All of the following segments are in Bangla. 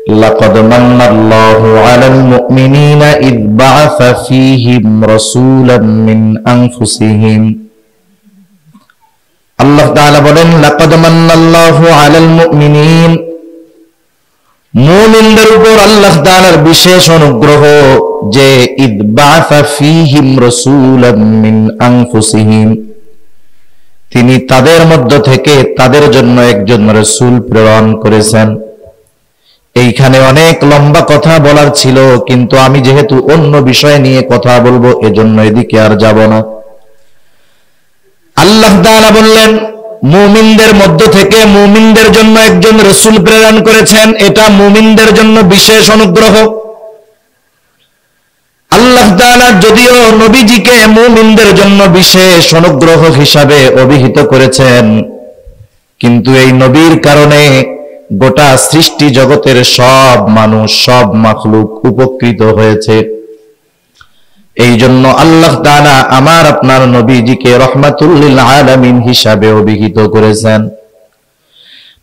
লাকাদ মান্নাল্লাহু আলাল মুমিনিনা ইয বা'আসা ফীহিম রাসূলাম মিন আনফুসিহিম। আল্লাহ তাআলা বলেন, লাকাদ মান্নাল্লাহু আলাল মুমিনিন, মুমিনদের উপর আল্লাহ তাআলার বিশেষ অনুগ্রহ যে ইয বা'আসা ফীহিম রাসূলাম মিন আনফুসিহিম, তিনি তাদের মধ্য থেকে তাদের জন্য একজন রাসূল প্রেরণ করেছেন। এইখানে অনেক লম্বা কথা বলার ছিল, কিন্তু আমি যেহেতু অন্য বিষয় নিয়ে কথা বলবো এজন্য এদিকে আর যাব না। আল্লাহ তাআলা বললেন, মুমিনদের মধ্য থেকে মুমিনদের জন্য একজন রাসূল প্রেরণ করেছেন, এটা মুমিনদের জন্য বিশেষ অনুগ্রহ। আল্লাহ তাআলা যদিও নবীজিকে মুমিনদের জন্য বিশেষ অনুগ্রহ হিসাবে অভিহিত করেছেন, কিন্তু এই নবীর কারণে গোটা সৃষ্টি জগতের সব মানুষ, সব মাখলুক উপকৃত হয়েছে। এই জন্য আল্লাহ তাআলা আমার আপনার নবীজিকে রহমাতুল লিল আলামিন হিসাবে অভিহিত করেছেন।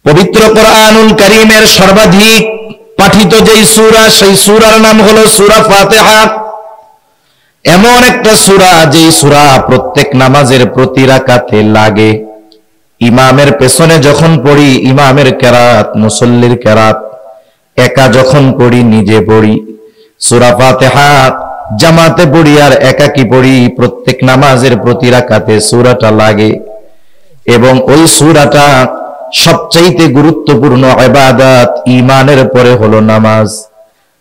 পবিত্র কোরআনুল কারীমের সর্বাধিক পাঠিত যেই সূরা, সেই সূরার নাম হলো সূরা ফাতিহা। এমন একটা সূরা যেই সূরা প্রত্যেক নামাজের প্রতি রাকাতে লাগে। ইমামের পেছনে যখন পড়ি ইমামের কেরাত, মুসল্লির কেরাত, একা যখন পড়ি নিজে পড়ি, সূরা ফাতিহা জামাতে পড়ি আর একাকি পড়ি, প্রত্যেক নামাজের প্রতি রাকাতে সূরাটা লাগে। এবং ওই সূরাটা সবচাইতে গুরুত্বপূর্ণ ইবাদত, ঈমানের পরে হলো নামাজ।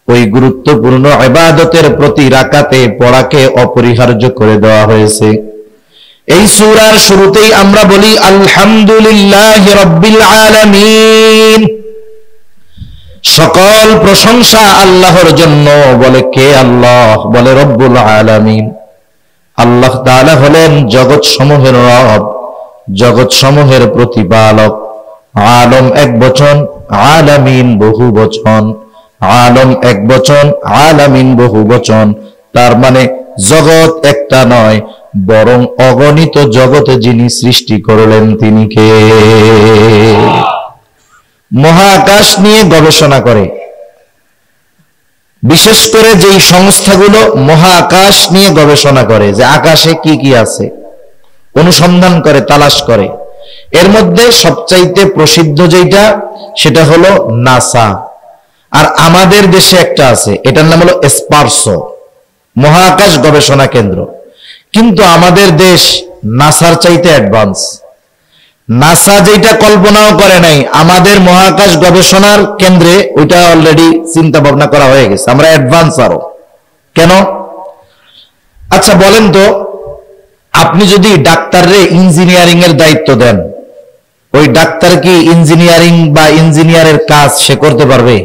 ওই গুরুত্বপূর্ণ ইবাদতের প্রতি রাকাতে পড়াকে অপরিহার্য করে দেওয়া হয়েছে। এই সূরার শুরুতেই আমরা বলি আলহামদুলিল্লাহি রাব্বিল আলামিন, সকল প্রশংসা আল্লাহর জন্য। বলে কে? আল্লাহ। বলে রব্বুল আলামিন। আল্লাহ তাআলা হলেন জগৎ সমূহের রব, জগৎ সমূহের প্রতিপালক। আলম এক বচন, আলামিন বহু বচন। আলম এক বচন, আলামিন বহু বচন। তার মানে জগৎ একটা নয়, বরং অগণিত জগতে যিনি সৃষ্টি করলেন তিনি কে? মহাকাশ নিয়ে গবেষণা করে, বিশেষ করে যেই সংস্থাগুলো মহাকাশ নিয়ে গবেষণা করে, যে আকাশে কি কি আছে অনুসন্ধান করে, তালাশ করে, এর মধ্যে সবচাইতে প্রসিদ্ধ যেটা সেটা হলো নাসা। আর আমাদের দেশে একটা আছে, এটার নাম হলো স্পারসো, মহাকাশ গবেষণা কেন্দ্র। কিন্তু আমাদের দেশ নাসার চাইতে অ্যাডভান্স। নাসা যেটা কল্পনাও করে নাই, আমাদের মহাকাশ গবেষণার কেন্দ্রে ওইটা অলরেডি চিন্তা ভাবনা করা হয়ে গেছে। আমরা অ্যাডভান্স আরো। কেন? আচ্ছা বলেন তো, আপনি যদি ডাক্তাররে ইঞ্জিনিয়ারিং এর দায়িত্ব দেন, ওই ডাক্তার কি ইঞ্জিনিয়ারিং বা ইঞ্জিনিয়ারের কাজ সে করতে পারবে?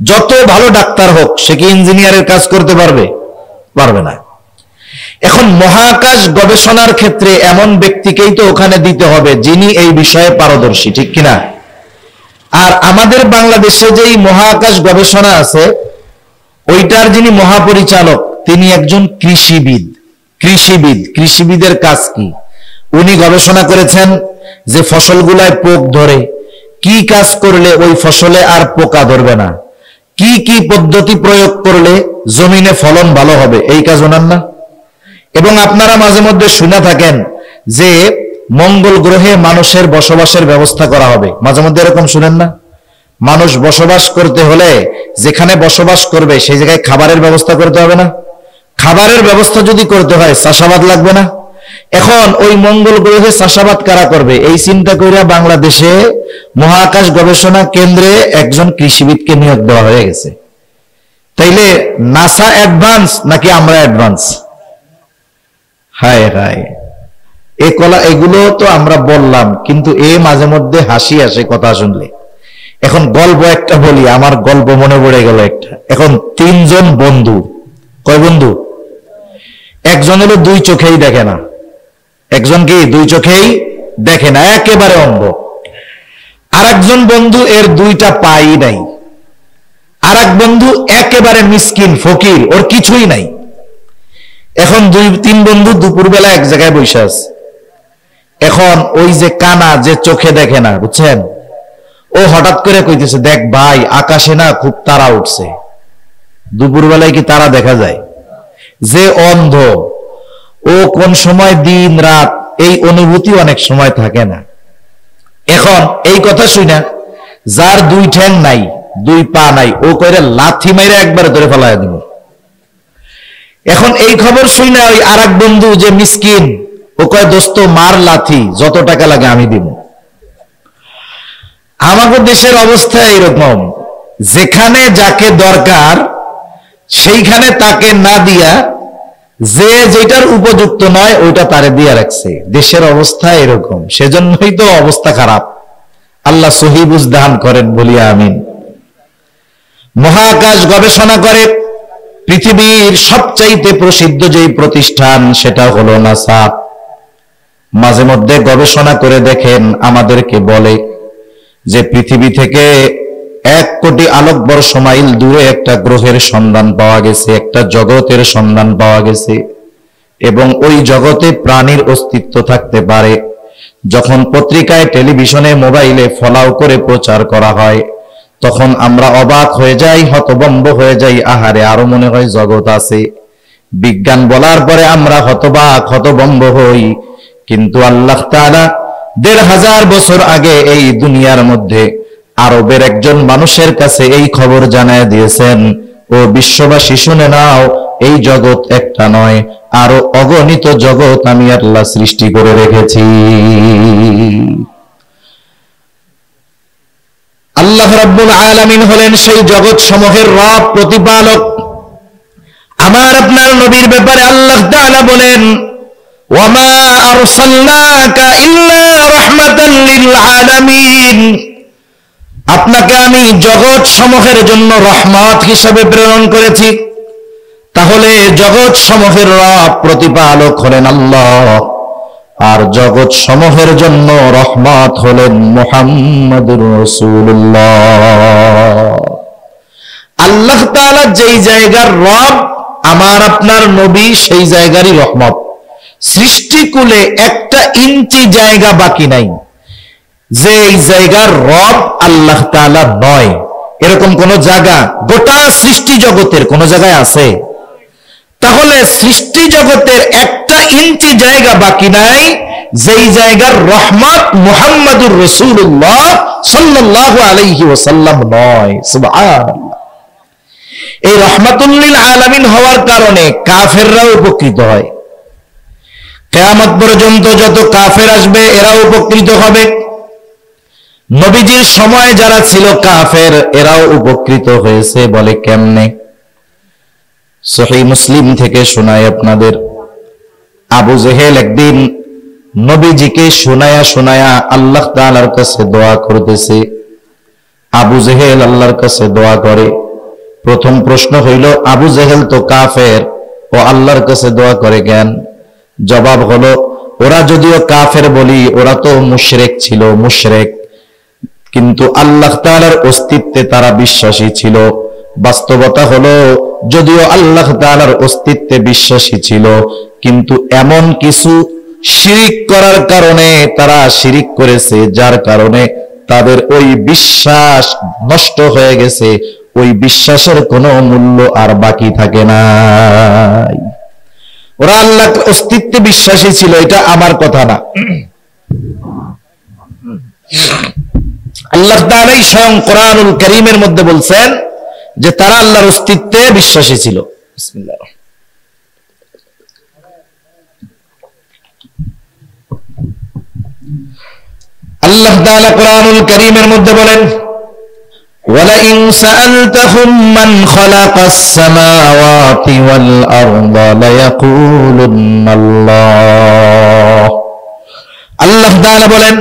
যত ভালো ডাক্তার হোক, সে কি ইঞ্জিনিয়ারের কাজ করতে পারবে? পারবে না। এখন মহাকাশ গবেষণার ক্ষেত্রে এমন ব্যক্তিকেই তো ওখানে দিতে হবে যিনি এই বিষয়ে পারদর্শী, ঠিক কিনা? আর আমাদের বাংলাদেশে যেই মহাকাশ গবেষণা আছে, ওইটার যিনি মহাপরিচালক তিনি একজন কৃষিবিদ। কৃষিবিদের কাজ কি? উনি গবেষণা করেছেন যে ফসলগুলায় পোক ধরে, কি কাজ করলে ওই ফসলে আর পোকা ধরবে না, কি কি পদ্ধতি প্রয়োগ করলে জমিনে ফলন ভালো হবে, এই কাজ ওনার না? এবং আপনারা মাঝে মধ্যে শুনে থাকেন যে মঙ্গল গ্রহে মানুষের বসবাসের ব্যবস্থা করা হবে, মাঝে মধ্যে এরকম শুনেন না? মানুষ বসবাস করতে হলে যেখানে বসবাস করবে সেই জায়গায় খাবারের ব্যবস্থা করতে হবে না? খাবারের ব্যবস্থা যদি করতে হয় চাষাবাদ লাগবে না? এখন ওই মঙ্গল গ্রহে চাষাবাদ কারা করবে? এই চিন্তা কইরা বাংলাদেশে মহাকাশ গবেষণা কেন্দ্রে একজন কৃষিবিদকে নিয়োগ দেওয়া হয়ে গেছে। তাইলে নাসা অ্যাডভান্স নাকি আমরা অ্যাডভান্স? হায় হায়, এগুলো তো আমরা বললাম, কিন্তু মাঝে মধ্যে হাসি আসে কথা শুনলে। এখন গল্প একটা বলি, আমার গল্প মনে পড়ে গেল একটা। এখন তিনজন বন্ধু, কয় বন্ধু? একজন হলো দুই চোখেই দেখে না, একজন কি দুই চোখেই দেখে না, একেবারে অন্ধ। আর একজন বন্ধু এর দুইটা পাই নাই। আর এক বন্ধু একেবারে মিসকিন, ফকির, ওর কিছুই নাই। এখন তিন বন্ধু দুপুরবেলা এক জায়গায় বসে আছে। এখন ওই যে কানা, যে চোখে দেখে না, বুঝছেন, ও হঠাৎ করে কইতেছে, দেখ ভাই আকাশে না খুব তারা উঠছে। দুপুরবেলায় কি তারা দেখা যায়? যে অন্ধ ও কোন সময় দিন রাত এই অনুভূতি অনেক সময় থাকে না। এখন এই কথা শুনা যার দুই ঠ্যাং নাই, দুই পা নাই, ও কইরে লাথি মাইরে একবারে ধরে ফেলায় দিব। এখন এই খবর শুনা ওই আর এক বন্ধু যে মিসকিন, ও কয় দোস্ত মার লাথি, যত টাকা লাগে আমি দিব। আমাদের দেশের অবস্থা এরকম, যেখানে যাকে দরকার সেইখানে তাকে না দিয়া যে যেটার উপযুক্ত নয় ওইটা তারে দিয়া রাখছে। দেশের অবস্থা এরকম, সেজন্যই তো অবস্থা খারাপ। আল্লাহ সহি বুঝ দান করেন, বলিয়া আমিন। মহাকাশ গবেষণা করে পৃথিবীর সবচাইতে প্রসিদ্ধ যেই প্রতিষ্ঠান সেটা হলো নাসা। মাঝে মধ্যে গবেষণা করে দেখেন, আমাদেরকে বলে যে পৃথিবী থেকে 1 কোটি আলোকবর্ষ মাইল দূরে একটা গ্রহের সন্ধান পাওয়া গেছে, একটা জগতের সন্ধান পাওয়া গেছে, এবং ওই জগতে প্রাণীর অস্তিত্ব থাকতে পারে। যখন পত্রিকায়, টেলিভিশনে, মোবাইলে ফলাও করে প্রচার করা হয়, তখন আমরা অবাক হয়ে যাই, হতভম্ব হয়ে যাই। আহারে, আরো মনে হয় জগৎ আছে। বিজ্ঞান বলার পরে আমরা হতবাক, হতভম্ব হই। কিন্তু আল্লাহ তাআলা 1500 বছর আগে এই দুনিয়ার মধ্যে আরবের একজন মানুষের কাছে এই খবর জানায় দিয়েছেন, ও বিশ্ববাসী শুনে নাও, এই জগৎ একটা নয়, আরো অগণিত জগৎ আমি আল্লাহ সৃষ্টি করে রেখেছি। আল্লাহ রাব্বুল আলামিন হলেন সেই জগৎ সমূহের রব, প্রতিপালক। আমার আপনার নবীর ব্যাপারে আল্লাহ তাআলা বলেন, ওয়ামা আরসালনাকা ইল্লা রাহমাতাল লিল আলামিন। আপনাকে আমি জগৎ সমূহের জন্য রহমত হিসেবে প্রেরণ করেছি। তাহলে জগৎ সমূহের রব, প্রতিপালক হলেন আল্লাহ, আর জগৎ সমূহের জন্য রহমত হলেন মুহাম্মদুর রাসূলুল্লাহ। আল্লাহ তাআলা যেই জায়গার রব, আমার আপনার নবী সেই জায়গারই রহমত। সৃষ্টিকুলে 1 ইঞ্চি জায়গা বাকি নাই যে এই জায়গার রব আল্লাহ তাআলা নয়। এরকম কোন জায়গা গোটা সৃষ্টি জগতের কোন জায়গায় আছে? তাহলে সৃষ্টি জগতের 1 ইঞ্চি জায়গা বাকি নাই যেই জায়গার রহমত মুহাম্মদুর রাসূলুল্লাহ সাল্লাল্লাহু আলাইহি ওয়াসাল্লাম নয়। সুবহানাল্লাহ। এই রাহমাতুল লিল আলামিন হওয়ার কারণে কাফেররাও উপকৃত হয়। কিয়ামত পর্যন্ত যত কাফের আসবে এরাও উপকৃত হবে। নবীজির সময় যারা ছিল কাফের, এরাও উপকৃত হয়েছে। বলে কেমনে? সহিহ মুসলিম থেকে শোনায় আপনাদের। আবু জেহেল একদিন নবীজিকে শোনায়া শোনায়া আল্লাহ তাআলার কাছে দোয়া করতেছে। আবু জেহেল আল্লাহর কাছে দোয়া করে। প্রথম প্রশ্ন হইল, আবু জেহেল তো কাফের, ও আল্লাহর কাছে দোয়া করে কেন? জবাব হলো, ওরা যদিও কাফের বলি, ওরা তো মুশরিক ছিল, মুশরিক, কিন্তু আল্লাহ তাআলার অস্তিত্বে তারা বিশ্বাসী ছিল। বাস্তবতা হলো, যদিও আল্লাহ তাআলার অস্তিত্বে বিশ্বাসী ছিল, কিন্তু এমন কিছু শিরিক করার কারণে তারা শিরিক করেছে, যার কারণে তাদের ওই বিশ্বাস নষ্ট হয়ে গেছে। ওই বিশ্বাসের কোনো মূল্য আর বাকি থাকে নাই। ওরা আল্লাহর অস্তিত্বে বিশ্বাসী ছিল, এটা আমার কথা না। আল্লাহ তাআলাই স্বয়ং কোরআনুল কারীমের মধ্যে বলছেন যে তারা আল্লাহর অস্তিত্বে বিশ্বাসী ছিল। বিসমিল্লাহ। আল্লাহ তাআলা কোরআনুল কারীমের মধ্যে বলেন, ওয়ালাইন সাআলতাহুম মান খালাকাস সামাওয়াতি ওয়াল আরদা লায়াকুলুন্নাল্লাহ। আল্লাহ তাআলা বলেন,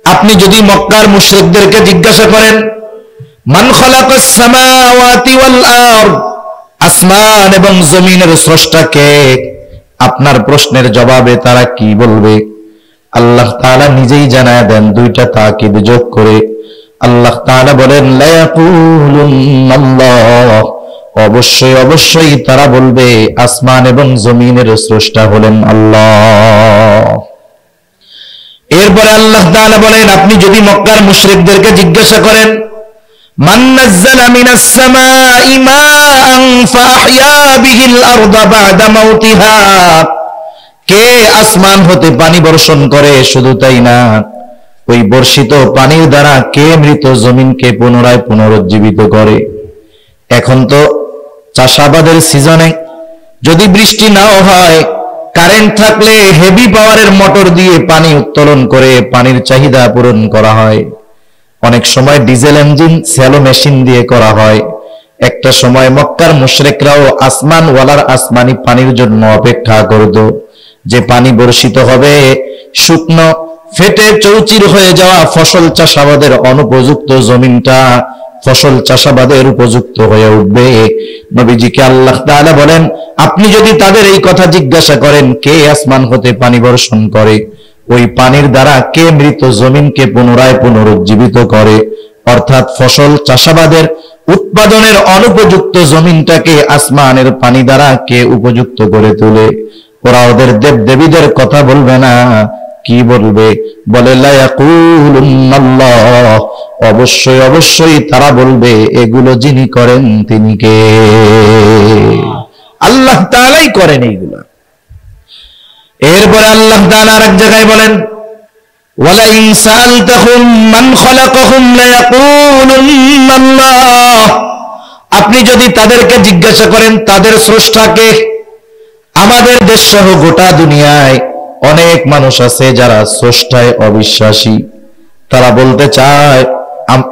আপনি যদি মক্কার মুশরিকদেরকে জিজ্ঞাসা করেন, মান খালাকাস সামাওয়াতি ওয়াল আরদ, আসমান এবং জমিনের স্রষ্টা কে, আপনার প্রশ্নের জবাবে তারা কি বলবে? আল্লাহ তাআলা নিজেই জানায় দেন, 2টা তাকিদ যোগ করে। আল্লাহ তাআলা বলেন, লায়াকুলুন্নাল্লাহ, অবশ্যই অবশ্যই তারা বলবে আসমান এবং জমিনের স্রষ্টা হলেন আল্লাহ। এরপরে আল্লাহ তাআলা বলেন, আপনি যদি মক্কার মুশরিকদেরকে জিজ্ঞাসা করেন, মান নাযালা মিনাস সামাই মাআন ফাআহইয়া বিহিল আরদা বা'দা মাউতিহা, কে আসমান হতে পানি বর্ষণ করে, শুধু তাই না ওই বর্ষিত পানির দ্বারা কে মৃত জমিনকে পুনরায় পুনরুজ্জীবিত করে। এখন তো চাষাবাদের সিজনে যদি বৃষ্টি নাও হয়, কারেন্ট থাকলে হেভি পাওয়ারের মোটর দিয়ে পানি উত্তোলন করে পানির চাহিদা পূরণ করা হয়। অনেক সময় ডিজেল ইঞ্জিন স্যালো মেশিন দিয়ে করা হয়। একটা সময় মক্কার মুশরিকরাও আসমানওয়ালার আসমানি পানির জন্য অপেক্ষা করত, যে পানি বর্ষিত হবে, শুকনো ফেটে চৌচির হয়ে যাওয়া ফসল চাষাবাদের অনুপযুক্ত জমিনটা ফসল চাষাবাদের উপযুক্ত হয়ে উঠবে। নবীজিকে আল্লাহ তাআলা বলেন, আপনি যদি তাদের এই কথা জিজ্ঞাসা করেন, কে আসমান হতে পানি বর্ষণ করে, ওই পানির দ্বারা কে মৃত জমিনকে পুনরায় পুনরুজ্জীবিত করে, অর্থাৎ ফসল চাষাবাদের উৎপাদনের অনুপযুক্ত জমিনটাকে আসমানের পানি দ্বারা কে উপযুক্ত করে তোলে, ওরা ওদের দেব দেবীদের কথা বলবে না, কি বলবে? বলে লা ইয়াকুলুন্নাল্লাহ, অবশ্যই অবশ্যই তারা বলবে এগুলো যিনি করেন তিনি কে? আল্লাহ তাআলাই করেন এইগুলো। এরপরে আল্লাহ তাআলা আরেক জায়গায় বলেন, ওয়ালা ইন সাআলতাহুম মান খালাকাহুম লা ইয়াকুলুন্নাল্লাহ, আপনি যদি তাদেরকে জিজ্ঞাসা করেন তাদের স্রষ্টাকে, আমাদের দেশ সহ গোটা দুনিয়ায় অনেক মানুষ আছে যারা স্রষ্টায় অবিশ্বাসী। তারা বলতে চায়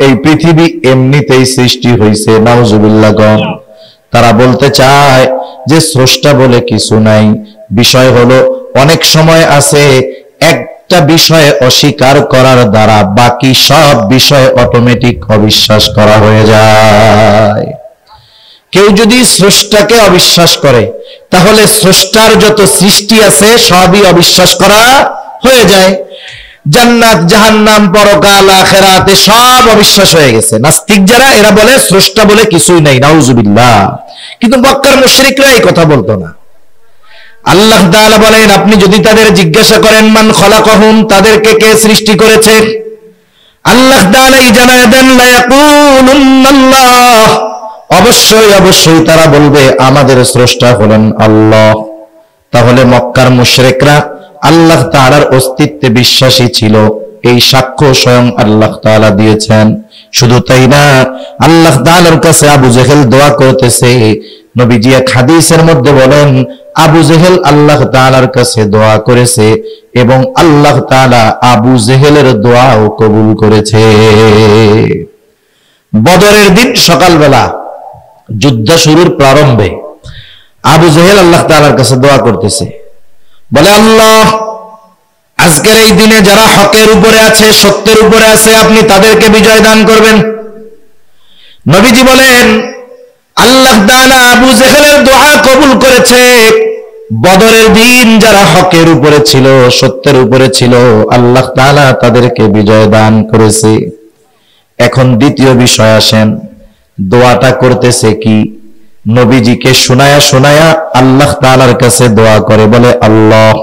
এই পৃথিবী এমনিতেই সৃষ্টি হয়েছে, নাউজুবিল্লাহ গণ। তারা বলতে চায় যে স্রষ্টা বলে কিছু নাই। বিষয় হলো, অনেক সময় আছে একটা বিষয় অস্বীকার করার দ্বারা বাকি সব বিষয় অটোমেটিক অবিশ্বাস করা হয়ে যায়। কেউ যদি স্রষ্টাকে অবিশ্বাস করে, তাহলে স্রষ্টার যত সৃষ্টি আছে সবই অবিশ্বাস করা হয়ে যায়। জান্নাত, জাহান্নাম, পরকাল, আখিরাতে সব অবিশ্বাস হয়ে গেছে। নাস্তিক যারা, এরা বলে স্রষ্টা বলে কিছুই নাই, নাউজুবিল্লাহ। কিন্তু মক্কার মুশরিকরা এই কথা বলতো না। আল্লাহ তাআলা বলেন, আপনি যদি তাদের জিজ্ঞাসা করেন মান খালাকাহুম, তাদেরকে কে সৃষ্টি করেছে, আল্লাহ তাআলা জানায় দেন লা ইয়াকুলুন্নাল্লাহ, অবশ্যই অবশ্যই তারা বলবে আমাদের স্রষ্টা হলেন আল্লাহ। তাহলে মক্কার মুশরিকরা আল্লাহ তাআলার অস্তিত্বে বিশ্বাসী ছিল, এই সাক্ষ্য স্বয়ং আল্লাহ তাআলা দিয়েছেন। শুধু তাই না, আল্লাহ তাআলার কাছে আবু জেহেল দোয়া করতেছে। নবীজি এক হাদিসের মধ্যে বলেন, আবু জেহেল আল্লাহ তাআলার কাছে দোয়া করেছে এবং আল্লাহ তাআলা আবু জেহেলের দোয়াও কবুল করেছে। বদরের দিন সকালবেলা যুদ্ধ শুরুর প্রারম্ভে আবু জেহেল আল্লাহ তাআলার কাছে দোয়া করতেছে, বলে আল্লাহ, আজকের এই দিনে যারা হকের উপরে আছে, সত্যের উপরে আছে, আপনি তাদেরকে বিজয় দান করবেন। নবীজি বলেন, আল্লাহ তাআলা আবু জেহেলের দোয়া কবুল করেছে। বদরের দিন যারা হকের উপরে ছিল, সত্যের উপরে ছিল, আল্লাহ তাআলা তাদেরকে বিজয় দান করেছে। এখন দ্বিতীয় বিষয় আসেন, দোয়াটা করতেছে কি? নবীজিকে শোনায়া শোনায়া আল্লাহ তাআলার কাছে দোয়া করে, বলে আল্লাহ,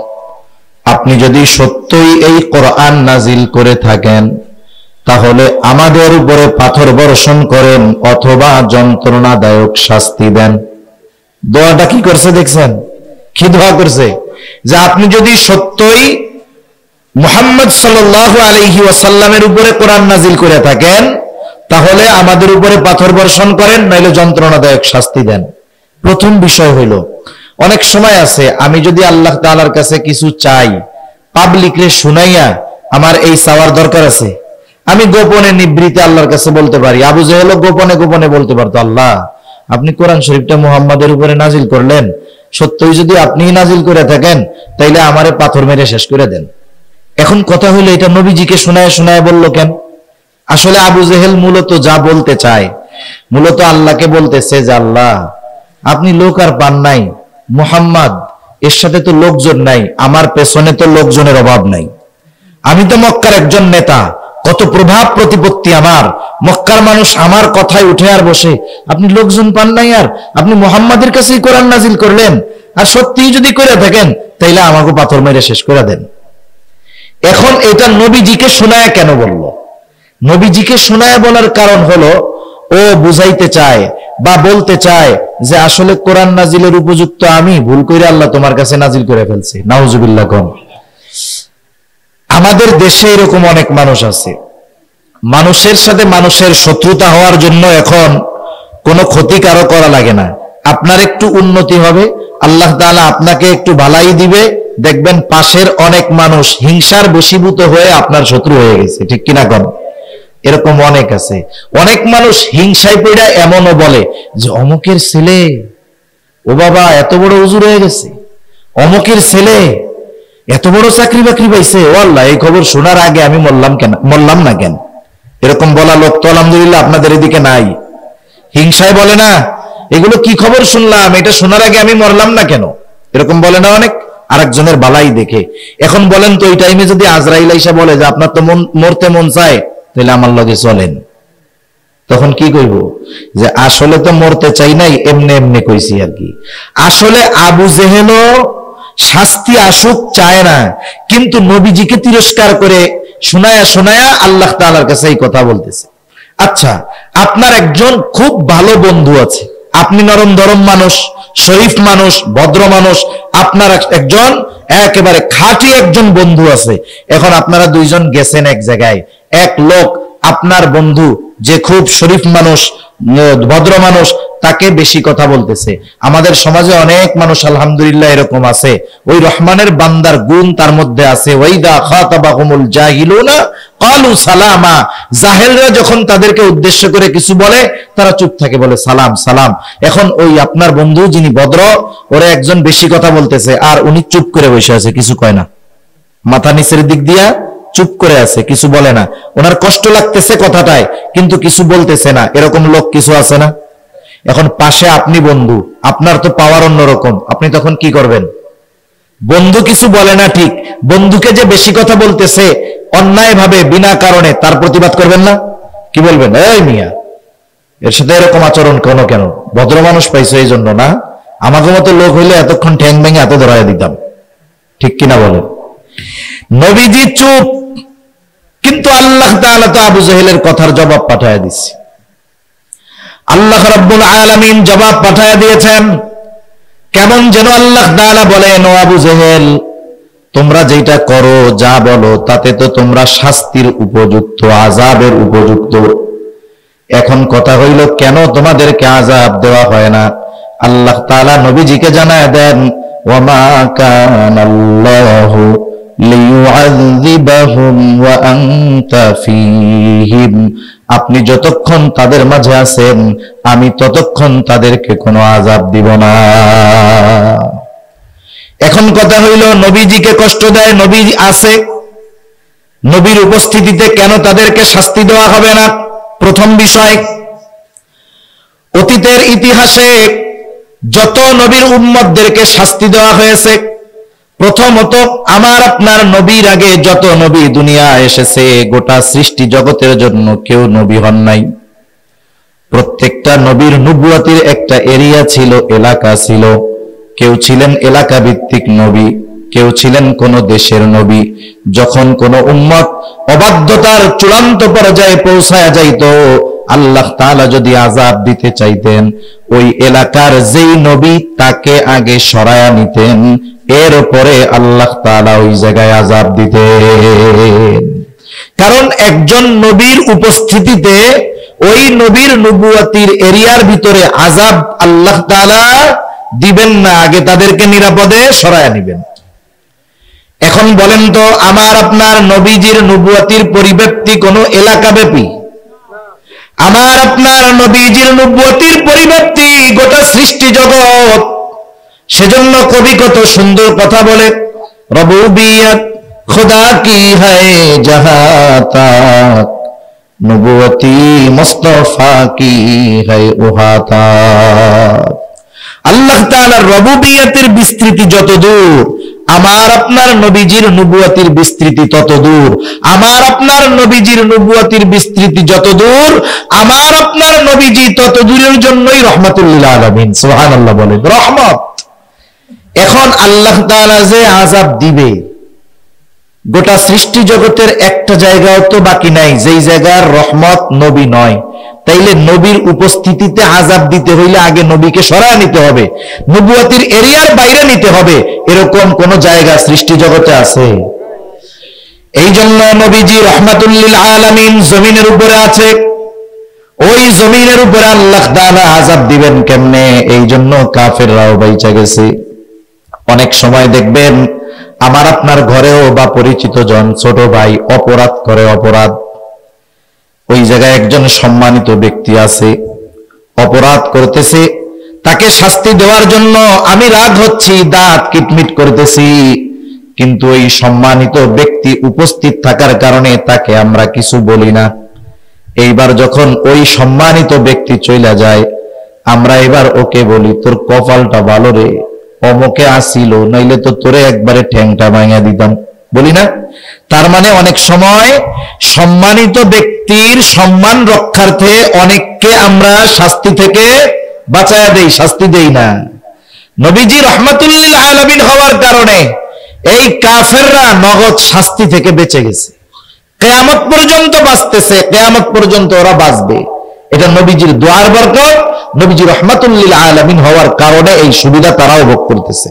আপনি যদি সত্যই এই কোরআন নাজিল করে থাকেন, তাহলে আমাদের উপরে পাথর বর্ষণ করেন অথবা যন্ত্রণাদায়ক শাস্তি দেন। দোয়াটা কি করছে দেখছেন? কি দোয়া করছে? যে আপনি যদি সত্যই মুহাম্মদ সাল্লাল্লাহু আলাইহি ওয়াসাল্লামের উপরে কোরআন নাজিল করে থাকেন, তাহলে আমাদের উপরে পাথর বর্ষণ করেন, নইলে যন্ত্রণাদায়ক শাস্তি দেন। প্রথম বিষয় হইল, অনেক সময় আছে আমি যদি আল্লাহ তাআলার কাছে কিছু চাই, পাবলিকরে শুনাইয়া আমার এই চাওয়ার দরকার আছে, আমি গোপনে নিবৃতে আল্লাহর কাছে বলতে পারি। আবু জেহেল গোপনে গোপনে বলতে পারতো, আল্লাহ, আপনি কোরআন শরীফটা মুহাম্মাদের উপরে নাজিল করলেন, সত্যই যদি আপনিই নাজিল করে থাকেন, তাইলে আমারে পাথর মেরে শেষ করে দেন। এখন কথা হইলো, এটা নবীজিকে শোনায় শোনায় বললো কেন? আসলে আবু জেহেল মূলত যা বলতে চায়, মূলত আল্লাহকে বলতেছে যে আল্লাহ, আপনি লোক আর পান নাই, মুহাম্মদ এর সাথে তো লোকজন নাই, আমার পেছনে তো লোকজনের অভাব নাই, আমি তো মক্কার একজন নেতা, কত প্রভাব প্রতিপত্তি আমার, মক্কার মানুষ আমার কথায় উঠে আর বসে, আপনি লোকজন পান নাই, আর আপনি মুহাম্মাদের কাছেই কোরআন নাজিল করলেন, আর সত্যিই যদি করে থাকেন তাইলে আমাকে পাথর মেরে শেষ করে দেন। এখন এটা নবীজিকে শোনায় কেন বলল? নবীজিকে শোনায় বলার কারণ হলো ও বুঝাইতে চায় বা বলতে চায় যে আসলে কোরআন নাজিলের উপযুক্ত আমি, ভুল করে আল্লাহ তোমার কাছে নাজিল করে ফেলছে। নাউজুবিল্লাহ। কোন আমাদের দেশে এরকম অনেক মানুষ আছে, মানুষের সাথে মানুষের শত্রুতা হওয়ার জন্য এখন কোনো ক্ষতি কারো করা লাগে না। আপনার একটু উন্নতি হবে, আল্লাহ তাআলা আপনাকে একটু ভালাই দিবে, দেখবেন পাশের অনেক মানুষ হিংসার বশীভূত হয়ে আপনার শত্রু হয়ে গেছে। ঠিক কিনা কোন? এরকম অনেক আছে। অনেক মানুষ হিংসায় পড়ে এমনও বলে যে অমুকের ছেলে, ও বাবা এত বড় হুজুর হয়ে গেছে, অমুকের ছেলে এত বড় চাকরি বাকরি পাইছে, ও আল্লাহ এই খবর শোনার আগে আমি মরলাম না কেন? এরকম বলা লোক তো আলহামদুলিল্লাহ আপনাদের এদিকে নাই। হিংসায় বলে না, এগুলো কি খবর শুনলাম, এটা শোনার আগে আমি মরলাম না কেন? এরকম বলে না অনেক, আরেকজনের বালাই দেখে। এখন বলেন তো ওই টাইমে যদি আজরাইল আইসা বলে যে আপনার তো মরতে মন চায়, তাহলে আমার লগে চলেন, তখন কি কইব? যে আসলে তো মরতে চাই নাই, এমনি এমনি কইছি আর কি। আসলে আবু জেহেলও শাস্তি আসুক চায় না, কিন্তু নবীজিকে তিরস্কার করে শোনায়া শোনায়া আল্লাহ তাআলার কাছে এই কথা বলতেছে। আচ্ছা, আপনার একজন খুব ভালো বন্ধু আছে, আপনি নরম ধরম মানুষ, শরীফ মানুষ, ভদ্র মানুষ, আপনার একজন একেবারে খাঁটি একজন বন্ধু আছে। এখন আপনারা দুইজন গেছেন এক জায়গায়, এক লোক আপনার বন্ধু যে খুব শরীফ মানুষ, ভদ্র মানুষ, তাকে বেশি কথা বলতেছে। আমাদের সমাজে অনেক মানুষ আলহামদুলিল্লাহ এরকম আছে, ওই রহমানের বান্দার গুণ তার মধ্যে আছে। ওয়াইদা খাতাবাহুমুল জাহিলুনা ক্বালু সালামা, জাহেলরা যখন তাদেরকে উদ্দেশ্য করে কিছু বলে তারা চুপ থাকে, বলে সালাম সালাম। এখন ওই আপনার বন্ধু যিনি ভদ্র, ওরা একজন বেশি কথা বলতেছে আর উনি চুপ করে বসে আছে, কিছু কয় না, মাথা নিচের দিক দিয়া চুপ করে আছে, কিছু বলে না। ওনার কষ্ট লাগতেছে কথাটায়, কিন্তু কিছু বলতেছে না। এরকম লোক কিছু আছে না? এখন পাশে আপনি বন্ধু, আপনার তো পাওয়ার অন্যরকম, আপনি তখন কি করবেন? বন্ধু কিছু বলে না ঠিক, বন্ধুকে যে বেশি কথা বলতেছে অন্যায় ভাবে বিনা কারণে, তার প্রতিবাদ করবেন না? কি বলবেন? এই মিয়া, এর সাথে এরকম আচরণ কেন? ভদ্র মানুষ পাইছো এই জন্য না? আমাকে মতো লোক হইলে এতক্ষণ ঠ্যাং ভেঙে এত ধরাই দিতাম। ঠিক কিনা বলেন? নবীজি চুপ, কিন্তু আল্লাহ তাআলা তো আবু জেহেলের কথার জবাব পাঠায় দিচ্ছে। আল্লাহ রাব্বুল আলামিন জবাব পাঠায় দিয়েছেন। কেমন যেন আল্লাহ তাআলা বলেন, ও আবু জেহেল, তোমরা যেটা করো, যা বলো, তাতে তো তোমরা শাস্তির উপযুক্ত, আযাবের উপযুক্ত। এখন কথা হইল, কেন তোমাদেরকে আযাব দেওয়া হয় না? আল্লাহ তাআলা নবীজিকে জানায় দেন, ওয়ামা কানাল্লাহু লিউআযযিবাহুম ওয়া আনতা ফীহিম, আপনি যতক্ষণ তাদের মাঝে আছেন আমি ততক্ষণ তাদেরকে কোনো আযাব দিব না। এখন কথা হইল, নবীজিকে কষ্ট দেয়, নবী আছে, নবীর উপস্থিতিতে কেন তাদেরকে শাস্তি দেওয়া হবে না? প্রথম বিষয়, অতীতের ইতিহাসে যত নবীর উম্মতদেরকে শাস্তি দেওয়া হয়েছে, প্রথমত আমার আপনার নবীর আগে যত নবী দুনিয়া এসেছে, গোটা সৃষ্টি জগতের জন্য কেউ নবী হন নাই। প্রত্যেকটা নবীর নবুয়তের একটা এরিয়া ছিল, এলাকা ছিল। কেউ ছিলেন এলাকা ভিত্তিক নবী, কেউ ছিলেন কোন দেশের নবী। যখন কোন উম্মত অবাধ্যতার চূড়ান্ত পর্যায়ে পৌঁছায় যাইত, আল্লাহ তাআলা যদি আযাব দিতে চাইতেন, ওই এলাকার যেই নবী তাকে আগে সরায়া নিতেন, এরপরে আল্লাহ তাআলা ওই জায়গায় আযাব দিতেন। কারণ একজন নবীর উপস্থিতিতে ওই নবীর নবুয়তির এরিয়ার ভিতরে আযাব আল্লাহ তাআলা দিবেন না, আগে তাদেরকে নিরাপদে সরায়া নিবেন। এখন বলেন তো, আমার আপনার নবীজির নবুয়তির পরিব্যাপ্তি কোন এলাকাব্যাপী? আমার আপনার নবীজির নবুয়তির পরিব্যাপ্তি গোটা সৃষ্টি জগৎ। সেজন্য কবি কত সুন্দর কথা বলে, রবুবিয়ত খুদা কি হ্যায় জাহাঁ তাক, নবুয়তি মুস্তাফা কি হ্যায় ওহা তাক। আল্লাহ তাআলার রবুবিয়তের বিস্তৃতি যত দূর, আমার আপনার নবীজির নবুয়তির বিস্তৃতি তত দূর। আমার আপনার নবীজির নবুয়তির বিস্তৃতি যত দূর, আমার আপনার নবীজি তত দূরের জন্যই রহমাতুল লিল আলামিন। সুবহানাল্লাহ বলেন, রহমত। এখন আল্লাহ তাআলা যে আযাব দিবে, গোটা সৃষ্টি জগতের একটা জায়গাও তো বাকি নাই যেই জায়গার রহমত নবী নয়। তাইলে নবীর উপস্থিতিতে আযাব দিতে হইলে আগে নবীকে সরায় নিতে হবে, নবুয়তির এরিয়ার বাইরে নিতে হবে। এরকম কোন জায়গা সৃষ্টি জগতে আছে? এই জন্য নবীজি রহমাতুল লিল আলামিন জমিনের উপরে আছে। ওই জমিনের উপরে আল্লাহ তাআলা আযাব দিবেন কেমনে? এই জন্য কাফেররাও বাইচা গেছে। অনেক সময় দেখবেন আমার আপনার ঘরেও বা পরিচিত জন ছোট ভাই অপরাধ করে, অপরাধ, ওই জায়গায় একজন সম্মানিত ব্যক্তি আছে, অপরাধ করতেছে, তাকে শাস্তি দেওয়ার জন্য আমি রাগ হচ্ছি, দাঁত কিটমিট করতেছি, কিন্তু ওই সম্মানিত ব্যক্তি উপস্থিত থাকার কারণে তাকে আমরা কিছু বলি না। এইবার যখন ওই সম্মানিত ব্যক্তি চলে যায়, আমরা এবার ওকে বলি তোর কপালটা ভালো রে, অমুকে আসিল, নইলে তো তোরে একবারে ঠ্যাংটা ভাঙা দিতাম, বলি না? তার মানে অনেক সময় সম্মানিত ব্যক্তির সম্মান রক্ষার্থে অনেককে আমরা শাস্তি থেকে বাঁচায়া দেই, শাস্তি দেই না। নবীজি রাহমাতুল লিল আলামিন হওয়ার কারণে এই কাফেররা নগদ শাস্তি থেকে বেঁচে গেছে, কিয়ামত পর্যন্ত বাঁচতেছে, কিয়ামত পর্যন্ত ওরা বাঁচবে। এটা নবীজির দোয়ার বরকত, নবীজি রাহমাতুল লিল আলামিন হওয়ার কারণে এই সুবিধা তারাও ভোগ করতেছে।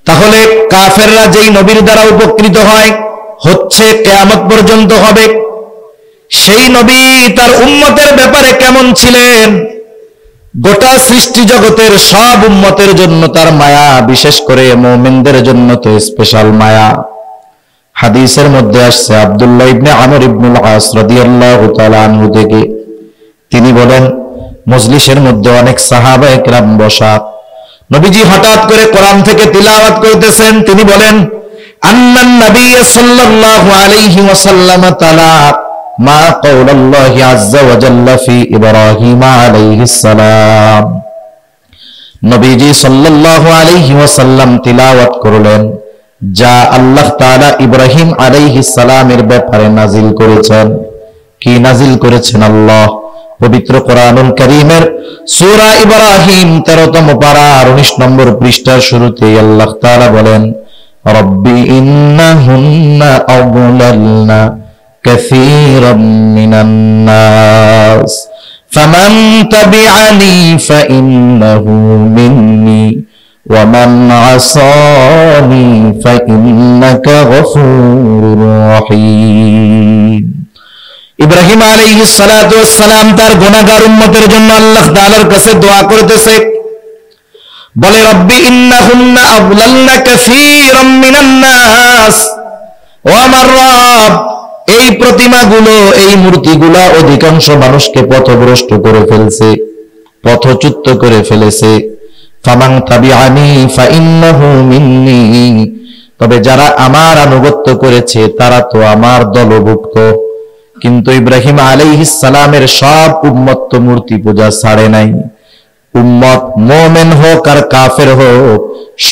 তাহলে কাফেররা যেই নবীর দ্বারা উপকৃত হয় হচ্ছে কিয়ামত পর্যন্ত হবে। সেই নবী তার উম্মতের ব্যাপারে কেমন ছিলেন? গোটা সৃষ্টি জগতের সব উম্মতের জন্য তার মায়া, বিশেষ করে মুমিনদের জন্য তো স্পেশাল মায়া। হাদিসের মধ্যে আসছে আব্দুল্লাহ ইবনে আমর ইবনুল আস রাদিয়াল্লাহু তাআলা আনহু থেকে, তিনি বলেন মজলিসের মধ্যে অনেক সাহাবায়ে কেরাম বসা, নবীজি হঠাৎ করে কোরআন থেকে তিলাওয়াত করতেছেন। তিনি বলেন আন্নান নবী সাল্লাল্লাহু আলাইহি ওয়াসাল্লাম তাআলা মা কাওলাল্লাহি আযজা ওয়া জাল্লা ফি ইব্রাহিম আলাইহিস সালাম। নবীজি সাল্লাল্লাহু আলাইহি ওয়াসাল্লাম তিলাওয়াত করলেন যা আল্লাহ তাআলা ইব্রাহিম আলাইহিস সালামের ব্যাপারে নাজিল করেছেন। কি নাজিল করেছেন? আল্লাহ পবিত্র কোরআনুল কারীমের সূরা ইব্রাহিম 13তম পারা 19 নম্বর পৃষ্ঠার শুরুতেই আল্লাহ তাআলা বলেন রব্বি ইন্নাহুন্না আযলালনা কাসীরাম মিনান নাস ফামান তাবিআনি ফাইন্নাহু মিন্নি ওয়া মান আসানি ফাইন্নাকা গফুরুর রহিম। ইব্রাহিম আলাইহিস সালাতু ওয়াস সালাম তার গুনাহগার উম্মতের জন্য আল্লাহ তাআলার কাছে দোয়া করতেছে, বলে রব্বি ইন্নাহুন্না আযলালনা কাসীরাম মিনান নাস, ও আমার রব এই প্রতিমাগুলো, এই মূর্তিগুলো অধিকাংশ মানুষকে পথভ্রষ্ট করে ফেলছে, পথচ্যুত করে ফেলেছে। ফামান তাবিআনি ফাইন্নাহু মিন্নি, তবে যারা আমার আনুগত্য করেছে তারা তো আমার দলভুক্ত। কিন্তু ইব্রাহিম আলাইহিস সালামের সব উম্মত তো মূর্তি পূজা ছাড়ে নাই। উম্মত মুমিন হোক আর কাফের হোক,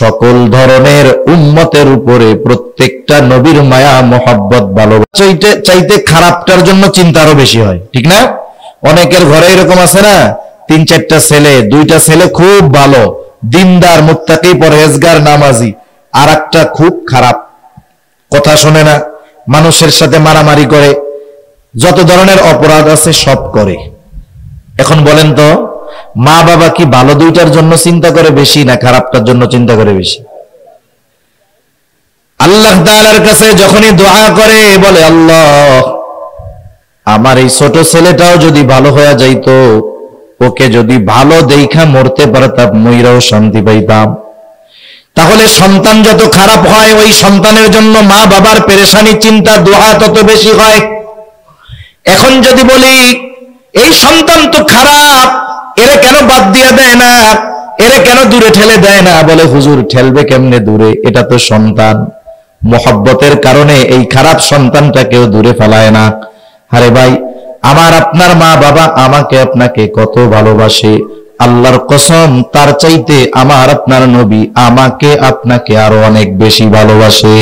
সকল ধরনের উম্মতের উপরে প্রত্যেকটা নবীর মায়া মোহাব্বত ভালোবাসা চাইতে খারাপটার জন্য চিন্তা আরো বেশি হয়, ঠিক না? অনেকের ঘরে এরকম আছে না, 3-4টা ছেলে, 2টা ছেলে খুব ভালো, দিনদার, মুত্তাকি, পরহেজগার, নামাজি, আর একটা খুব খারাপ, কথা শোনে না, মানুষের সাথে মারামারি করে, যত ধরনের অপরাধ আছে সব করে। এখন বলেন তো মা বাবা কি ভালো দুইটার জন্য চিন্তা করে বেশি না খারাপটার জন্য চিন্তা করে বেশি? আল্লাহ তাআলার কাছে যখনই দোয়া করে বলে আল্লাহ আমার এই ছোট ছেলেটাও যদি ভালো হয়ে যাইতো, ওকে যদি ভালো দেইখা মরতে পারতাম, মইরাও শান্তি পাইতাম। তাহলে সন্তান যত খারাপ হয় ওই সন্তানের জন্য মা বাবার পেরেশানি, চিন্তা, দোয়া তত বেশি হয়। এখন যদি বলি এই সন্তান তো খারাপ, এরে কেন বাদ দিয়ে দেয় না, এরে কেন দূরে ঠেলে দেয় না, বলে হুজুর ঠেলবে কেমনে দূরে, এটা তো সন্তান, মোহাব্বতের কারণে এই খারাপ সন্তানটাকেও দূরে ফেলায় না। আরে ভাই, আমার আপনার মা বাবা আমাকে আপনাকে কত ভালোবাসে, আল্লাহর কসম তার চাইতে আমার আপনার নবী আমাকে আপনাকে আরো অনেক বেশি ভালোবাসে।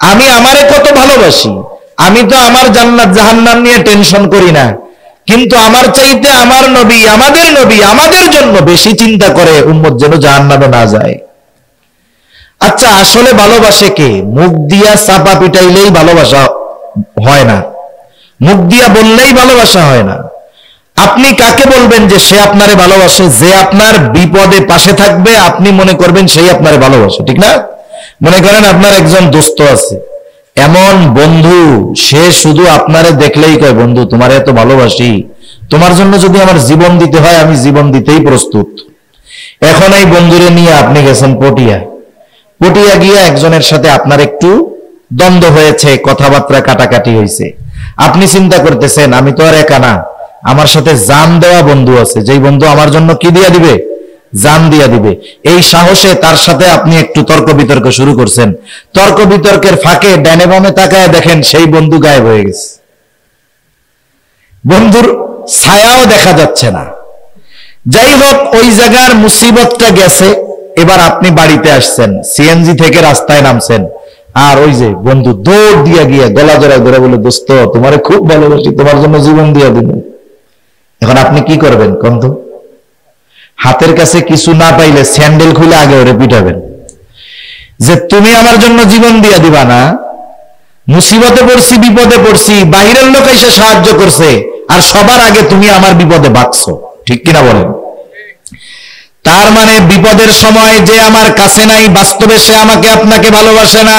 আমি আমারে কত ভালোবাসি, আমি তো আমার জান্নাত জাহান্নাম নিয়ে টেনশন করি না, কিন্তু আমার চাইতে আমার নবী, আমাদের নবী আমাদের জন্য বেশি চিন্তা করে উম্মত যেন জাহান্নামে না যায়। আচ্ছা, আসলে ভালোবাসে কে? মুখ দিয়া চাপা পিটাইলেই ভালোবাসা হয় না, মুখ দিয়া বললেই ভালোবাসা হয় না। আপনি কাকে বলবেন যে সে আপনারে ভালোবাসে? যে আপনার বিপদে পাশে থাকবে, আপনি মনে করবেন সেই আপনারে ভালোবাসে, ঠিক না? মনে করেন আপনার একজন দোস্ত আছে, এমন বন্ধু, সে শুধু আপনারে দেখলেই কয়, বন্ধু তোমার এত ভালোবাসি, তোমার জন্য যদি আমার জীবন দিতে হয় আমি জীবন দিতেই প্রস্তুত। এখন এই বন্ধুরে নিয়ে আপনি গেছেন পটিয়া, পটিয়া গিয়া একজনের সাথে আপনার একটু দ্বন্দ্ব হয়েছে, কথাবার্তা কাটাকাটি হয়েছে। আপনি চিন্তা করতেছেন আমি তো আর একা না, আমার সাথে জান দেওয়া বন্ধু আছে, যেই বন্ধু আমার জন্য কি দিয়া দিবে? জান দিয়া দিবে। এই সাহসে তার সাথে আপনি একটু তর্ক বিতর্ক শুরু করছেন। তর্ক বিতর্কের ফাঁকে ডানে বামে তাকায় দেখেন সেই বন্ধু গায়েব হয়ে গেছে, বন্ধুর ছায়াও দেখা যাচ্ছে না। যাই হোক, ওই জায়গার মুসিবতটা গেছে। এবার আপনি বাড়িতে আসছেন, সিএনজি থেকে রাস্তায় নামছেন, আর ওই যে বন্ধু দৌড় দিয়া গিয়ে গলা জড়ায় ধরে বলে, দোস্ত তোমারে খুব ভালোবাসি, তোমার জন্য জীবন দিয়া দিব। এখন আপনি কি করবেন কন্ত? হাতের কাছে কিছু না পাইলে স্যান্ডেল খুলে আগে ওরে পিটাবেন যে তুমি আমার জন্য জীবন দিয়া দিবা না? মুসিবতে পড়ছি, বিপদে পড়ছি, বাহিরের লোক এসে সাহায্য করছে, আর সবার আগে তুমি আমার বিপদে বাঁচছো, ঠিক কিনা বলেন? তার মানে বিপদের সময় যে আমার কাছে নাই, বাস্তবে সে আমাকে আপনাকে ভালোবাসে না।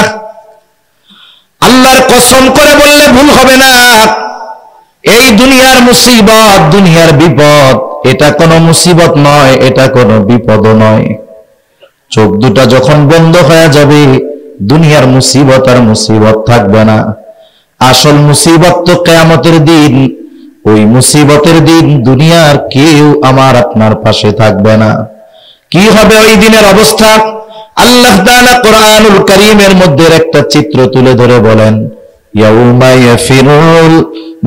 আল্লাহর কসম করে বললে ভুল হবে না, এই দুনিয়ার মুসিবত, দুনিয়ার বিপদ, এটা কোনো মুসিবত নয়, এটা কোনো বিপদ নয়। চোখ দুটা যখন বন্ধ হয়ে যাবে, দুনিয়ার মুসিবত আর মুসিবত থাকবে না। আসল মুসিবত তো কিয়ামতের দিন। ওই মুসিবতের দিন দুনিয়ার কেউ আমার আপনার পাশে থাকবে না। কি হবে ওই দিনের অবস্থা? আল্লাহ তাআলা কোরআনুল কারীমের মধ্যে একটা চিত্র তুলে ধরে বলেন, ইয়াউমা ইয়াফিরুল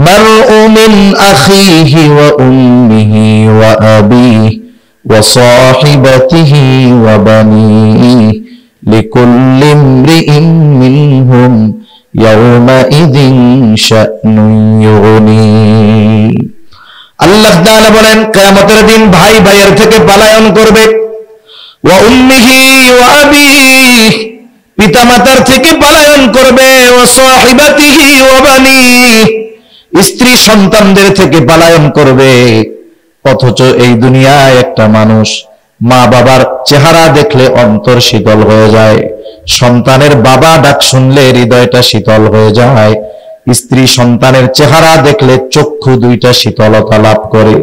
মারউ মিন আখিহি ওয়া উম্মিহি ওয়া আবিহি ওয়া সাহিবাতিহি ওয়া বানিহি লিকুল্লি ইমরিইন মিনহুম ইয়াউমা ইযিন শা'নুন ইউগনি। আল্লাহ তাআলা বলেন, কিয়ামতের দিন ভাই ভাইয়ের থেকে পলায়ন করবে, ওয়া উম্মিহি ওয়া আবিহি, পিতামাতার থেকে পলায়ন করবে, ওয়া সাহিবাতিহি ওয়া বানিহি, স্ত্রী সন্তানদের থেকে পলায়ন করবে। অথচ এই দুনিয়ায় একটা মানুষ মা বাবার চেহারা দেখলে অন্তর শীতল হয়ে যায়, সন্তানের বাবা ডাক শুনলে হৃদয়টা শীতল হয়ে যায়, স্ত্রী সন্তানের চেহারা দেখলে চক্ষু দুইটা শীতলতা লাভ করে।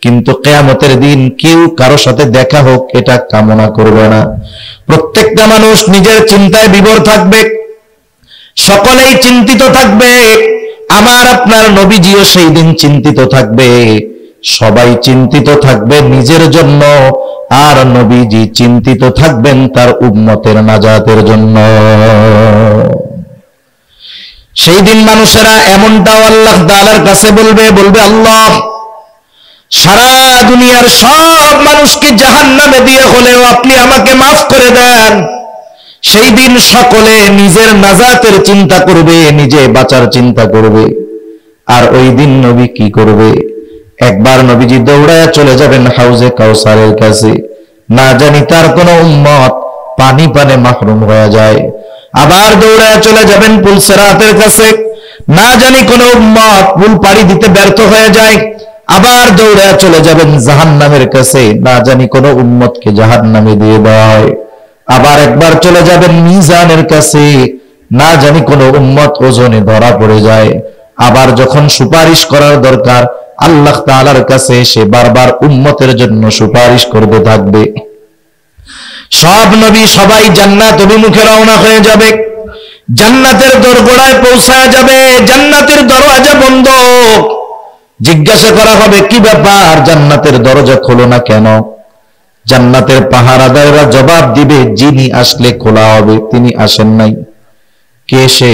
কিন্তু কিয়ামতের দিন কেউ কারো সাথে দেখা হোক এটা কামনা করবে না। প্রত্যেকটা মানুষ নিজের চিন্তায় বিভোর থাকবে, সকলেই চিন্তিত থাকবে। আমার আপনার নবীজিও সেই দিন চিন্তিত থাকবে। সবাই চিন্তিত থাকবে নিজের জন্য, আর নবীজি চিন্তিত থাকবেন তার উম্মতের নাজাতের জন্য। সেই দিন মানুষেরা এমনটাও আল্লাহ তাআলার কাছে বলবে, আল্লাহ, সারা দুনিয়ার সব মানুষকে জাহান্নামে দিয়ে হলেও আপনি আমাকে মাফ করে দেন। সেই দিন সকলে নিজের নাজাতের চিন্তা করবে, নিজে বাঁচার চিন্তা করবে। আর ওই দিন নবী কি করবে? একবার নবীজি দৌড়ায় চলে যাবেন হাউজে কাউসারের কাছে, না জানি তার কোন উম্মত পানি পানে মাহরুম হয়ে যায়। আবার দৌড়ায় চলে যাবেন পুলসিরাতের কাছে, না জানি কোন উম্মত পুল পাড়ি দিতে ব্যর্থ হয়ে যায়। আবার দৌড়ায় চলে যাবেন জাহান্নামের কাছে, না জানি কোন উম্মতকে জাহান্নামে দিয়ে দেওয়া হয়। আবার একবার চলে যাবেন মিজানের কাছে, না জানি কোন উম্মত ওজনে ধরা পড়ে যায়। আবার যখন সুপারিশ করার দরকার আল্লাহ তাআলার কাছে, সে বারবার উম্মতের জন্য সুপারিশ করতে থাকবে। সব নবী সবাই জান্নাত অভিমুখে রওনা হয়ে যাবে, জান্নাতের দোরগোড়ায় পৌঁছায় যাবে, জান্নাতের দরজা বন্ধ। জিজ্ঞাসা করা হবে, কি ব্যাপার, জান্নাতের দরজা খোলো না কেন? জান্নাতের পাহারাদাররা জবাব দিবে, যিনি আসলে খোলা হবে তিনি আসেন নাই। কে সে?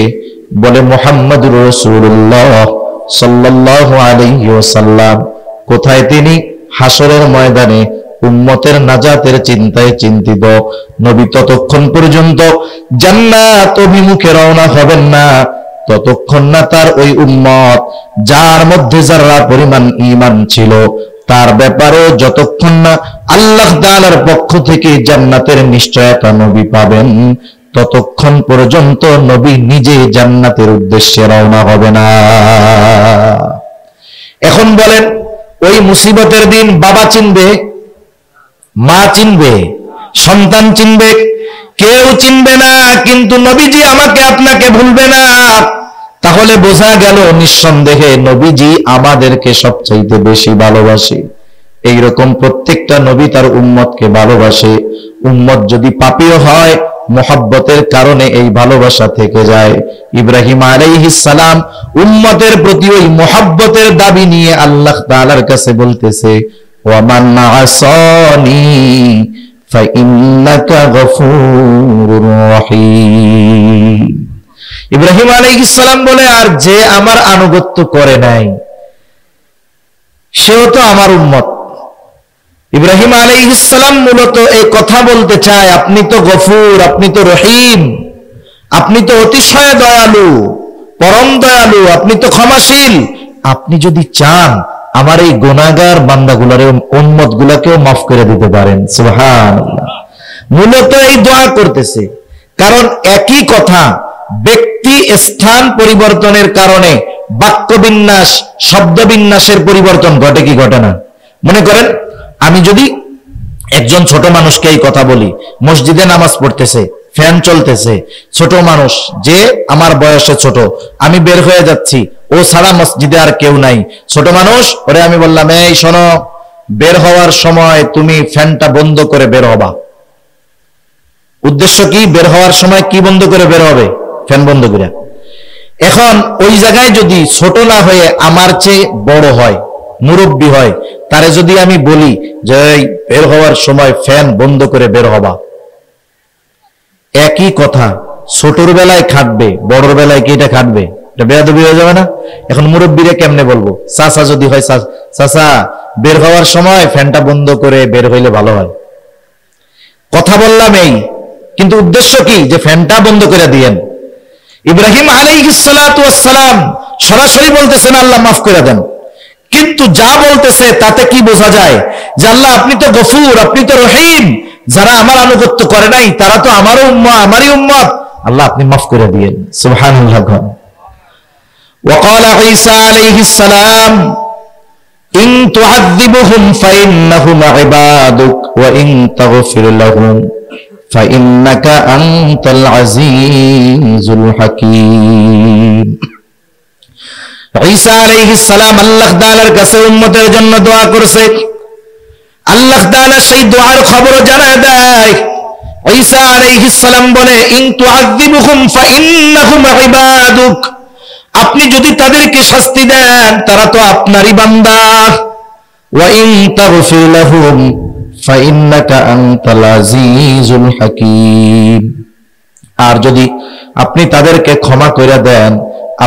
বলে মুহাম্মদুর রাসূলুল্লাহ সাল্লাল্লাহু আলাইহি ওয়াসাল্লাম। কোথায় তিনি? হাসরের ময়দানে উম্মতের নাজাতের চিন্তায় চিন্তিত। নবী ততক্ষণ পর্যন্ত জান্নাত অভিমুখে রওনা হবেন না ততক্ষণ না তার ওই উম্মত, যার মধ্যে যারা পরিমাণ ঈমান ছিল, তার ব্যাপারেও যতক্ষণ না আল্লাহ তাআলার পক্ষ থেকে জান্নাতের নিশ্চয়তা নবী পাবেন, ততক্ষণ পর্যন্ত নবী নিজে জান্নাতের উদ্দেশ্যে রওনা হবে না। এখন বলেন, ওই মুসিবতের দিন বাবা চিনবে, মা চিনবে, সন্তান চিনবে, কেউ চিনবে না, কিন্তু নবীজি আমাকে আপনাকে ভুলবে না। তাহলে বোঝা গেল নিঃসন্দেহে নবীজি আমাদেরকে সবচাইতে বেশি ভালোবাসে। এইরকম প্রত্যেকটা নবী তার উম্মতকে ভালোবাসে। উম্মত যদি পাপীও হয়, মোহাব্বতের কারণে এই ভালোবাসা থেকে যায়। ইব্রাহিম আলাইহিস সালাম উম্মতের প্রতি ওই মোহাব্বতের দাবি নিয়ে আল্লাহ তাআলার কাছে বলতেছে, ওয়া মান আসানি ফাইন্নাকা গফুরুর রহিম। ইব্রাহিম আলাইহিস সালাম বলে, আর যে আমার আনুগত্য করে নাই সেও তো আমার উম্মত। ইব্রাহিম আলাইহিস সালাম মূলত এই কথা বলতে চায়, আপনি তো গফুর, আপনি তো রহিম, আপনি তো অতিশয় দয়ালু, পরম দয়ালু, আপনি তো ক্ষমাশীল। আপনি যদি চান আমার এই গুনাহগার বান্দাগুলোর উম্মতগুলোকেও মাফ করে দিতে পারেন। সুবহানাল্লাহ। মূলত এই দোয়া করতেছে, কারণ একই কথা ব্যক্তি স্থান পরিবর্তনের কারণে বাক্যবিন্যাস, শব্দবিন্যাসের পরিবর্তন ঘটে কি ঘটে না? মনে করেন আমি যদি একজন ছোট মানুষকে এই কথা বলি, মসজিদে নামাজ পড়তেছে, ফ্যান চলতেছে, ছোট মানুষ যে আমার বয়সে ছোট, আমি বের হয়ে যাচ্ছি, ও ছাড়া মসজিদে আর কেউ নাই, ছোট মানুষ, ওরে আমি বললাম, এই শোনো, বের হওয়ার সময় তুমি ফ্যানটা বন্ধ করে বের হবা। উদ্দেশ্য কি? বের হওয়ার সময় কি বন্ধ করে বের হবে? ফ্যান বন্ধ করে। এখন ওই জায়গায় যদি ছোট না হয়ে আমার চেয়ে বড় হয়, মুরব্বী হয়, তারে যদি আমি বলি যে বের হওয়ার সময় ফ্যান বন্ধ করে বের হবা, একই কথা ছোটর বেলায় খাটবে, বড়র বেলায় কি এটা খাটবে? এটা বেয়াদবি হয়ে যাবে না? এখন মুরব্বীরে কেমনে বলবো? চাচা যদি হয়, চাচা বের হওয়ার সময় ফ্যানটা বন্ধ করে বের হইলে ভালো হয়। কথা বললাম এই, কিন্তু উদ্দেশ্য কি? যে ফ্যানটা বন্ধ করে দিয়েন। ইব্রাহিম আলাইহিস সালাতু ওয়াস সালাম সরাসরি বলতেছেন আল্লাহ মাফ করে দেন, কিন্তু যা বলতেছে তাতে কি বোঝা যায়? যে আল্লাহ আপনি তো গফুর, আপনি তো রহিম, যারা আমার আনুগত্য করে নাই তারা তো আমারও উম্মত, আমারই উম্মত, আল্লাহ আপনি মাফ করে দিয়েন। সুবহানাল্লাহ। وقال عيسى عليه السلام إن تعذبهم فإنهم عبادك وإن تغفر لهم فإنك أنت العزيز الحكيم। ঈসা আলাইহিস সালাম আল্লাহ তাআলার কাছে উম্মতের জন্য দোয়া করেছে। আল্লাহ তাআলা সেই দোয়ার খবর জানায় দেয়। ঈসা আলাইহিস সালাম বলে, ইন তুআযিবুহুম ফাইন্নাহুম ইবাদুক, আপনি যদি তাদেরকে শাস্তি দেন তারা তো আপনারই বান্দা। ওয়া ইন তাগফির লাহুম ফাইন্নাকা আনতাল আজিজুল হাকীম, আর যদি আপনি তাদেরকে ক্ষমা করে দেন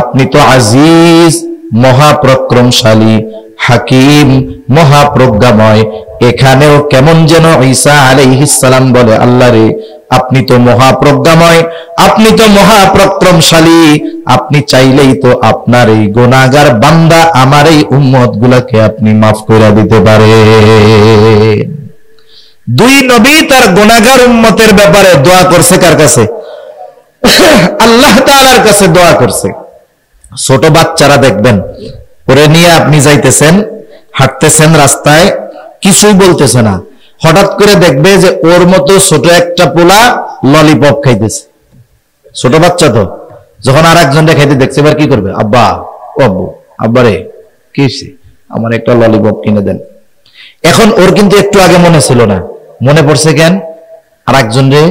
আপনি তো আজিজ, মহাপরাক্রমশালী, হাকিম, মহাপ্রজ্ঞাময়। এখানেও কেমন যেন ঈসা আলাইহিস সালাম বলে, আল্লাহ রে আপনি তো মহাপ্রজ্ঞাময়, আপনি তো মহাপরাক্রমশালী, আপনি চাইলেই তো আপনার এই গুনাহগার বান্দা আমার এই উম্মত গুলাকে আপনি মাফ করে দিতে পারেন। দুই নবী তার গুনাহগার উম্মতের ব্যাপারে দোয়া করছে কার কাছে? আল্লাহ তাআলার কাছে দোয়া করছে। ছোট বাচ্চারা দেখবেন, ওরে নিয়ে আপনি যাইতেছেন, হাঁটতেছেন রাস্তায়, কিছুই বলতেছে না, হঠাৎ করে দেখবে যে ওর মতো ছোট একটা পোলা ললিপপ খাইতেছে। ছোট বাচ্চা তো, যখন আর একজনকে খাইতে দেখছে এবার কি করবে? আব্বা, ও আব্বু, আব্বা রে কি হইছে, আমার একটা ললিপপ কিনে দেন। এখন ওর কিন্তু একটু আগে মনে ছিল না, মনে পড়ছে কেন? আর একজন রে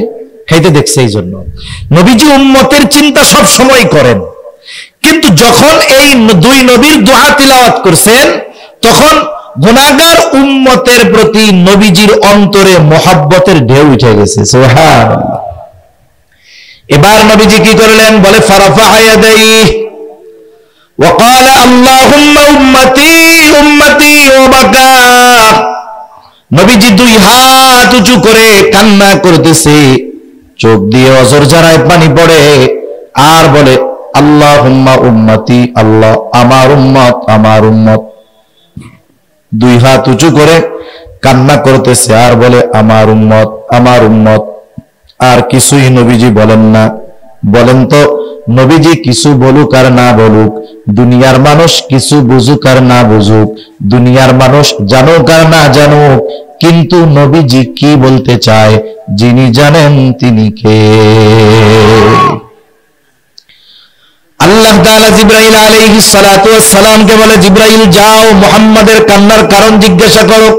খাইতে দেখছে এই জন্য। নবীজি উম্মতের চিন্তা সব সময় করেন, কিন্তু যখন এই দুই নবীর দোয়া তিলাওয়াত করছেন তখন গুনাহগার উম্মতের প্রতি নবীজির অন্তরে মোহাব্বতের ঢেউ উঠে গেছে। সুবহানাল্লাহ। এবার নবীজি কি করলেন? বলে ফারাফা ইয়াদাইহি ওয়া ক্বালা আল্লাহুম্মা উম্মতি উম্মতি ওয়া বাকা। নবীজি দুই হাত উঁচু করে কান্না করতেছে, চোখ দিয়ে অজর জারায় পানি পড়ে, আর বলে আল্লাহুম্মা উম্মতি, আল্লাহ আমার উম্মত, আমার উম্মত। দুই হাত উঁচু করে কান্না করতেছে আর বলে আমার উম্মত, আমার উম্মত। আর কিছুই নবীজি বলেন না। বলেন তো নবীজি কিছু বলুক আর না বলুক, দুনিয়ার মানুষ কিছু বুঝুক আর না বুঝুক, দুনিয়ার মানুষ জানুক আর না জানুক, কিন্তু নবীজি কি বলতে চায় যিনি জানেন তিনি কে? আল্লাহ তাআলা জিবরাইল আলাইহিস সালাতু ওয়াস সালামকে বলে, জিবরাইল যাও মুহাম্মাদের কান্নার কারণ জিজ্ঞাসা করো।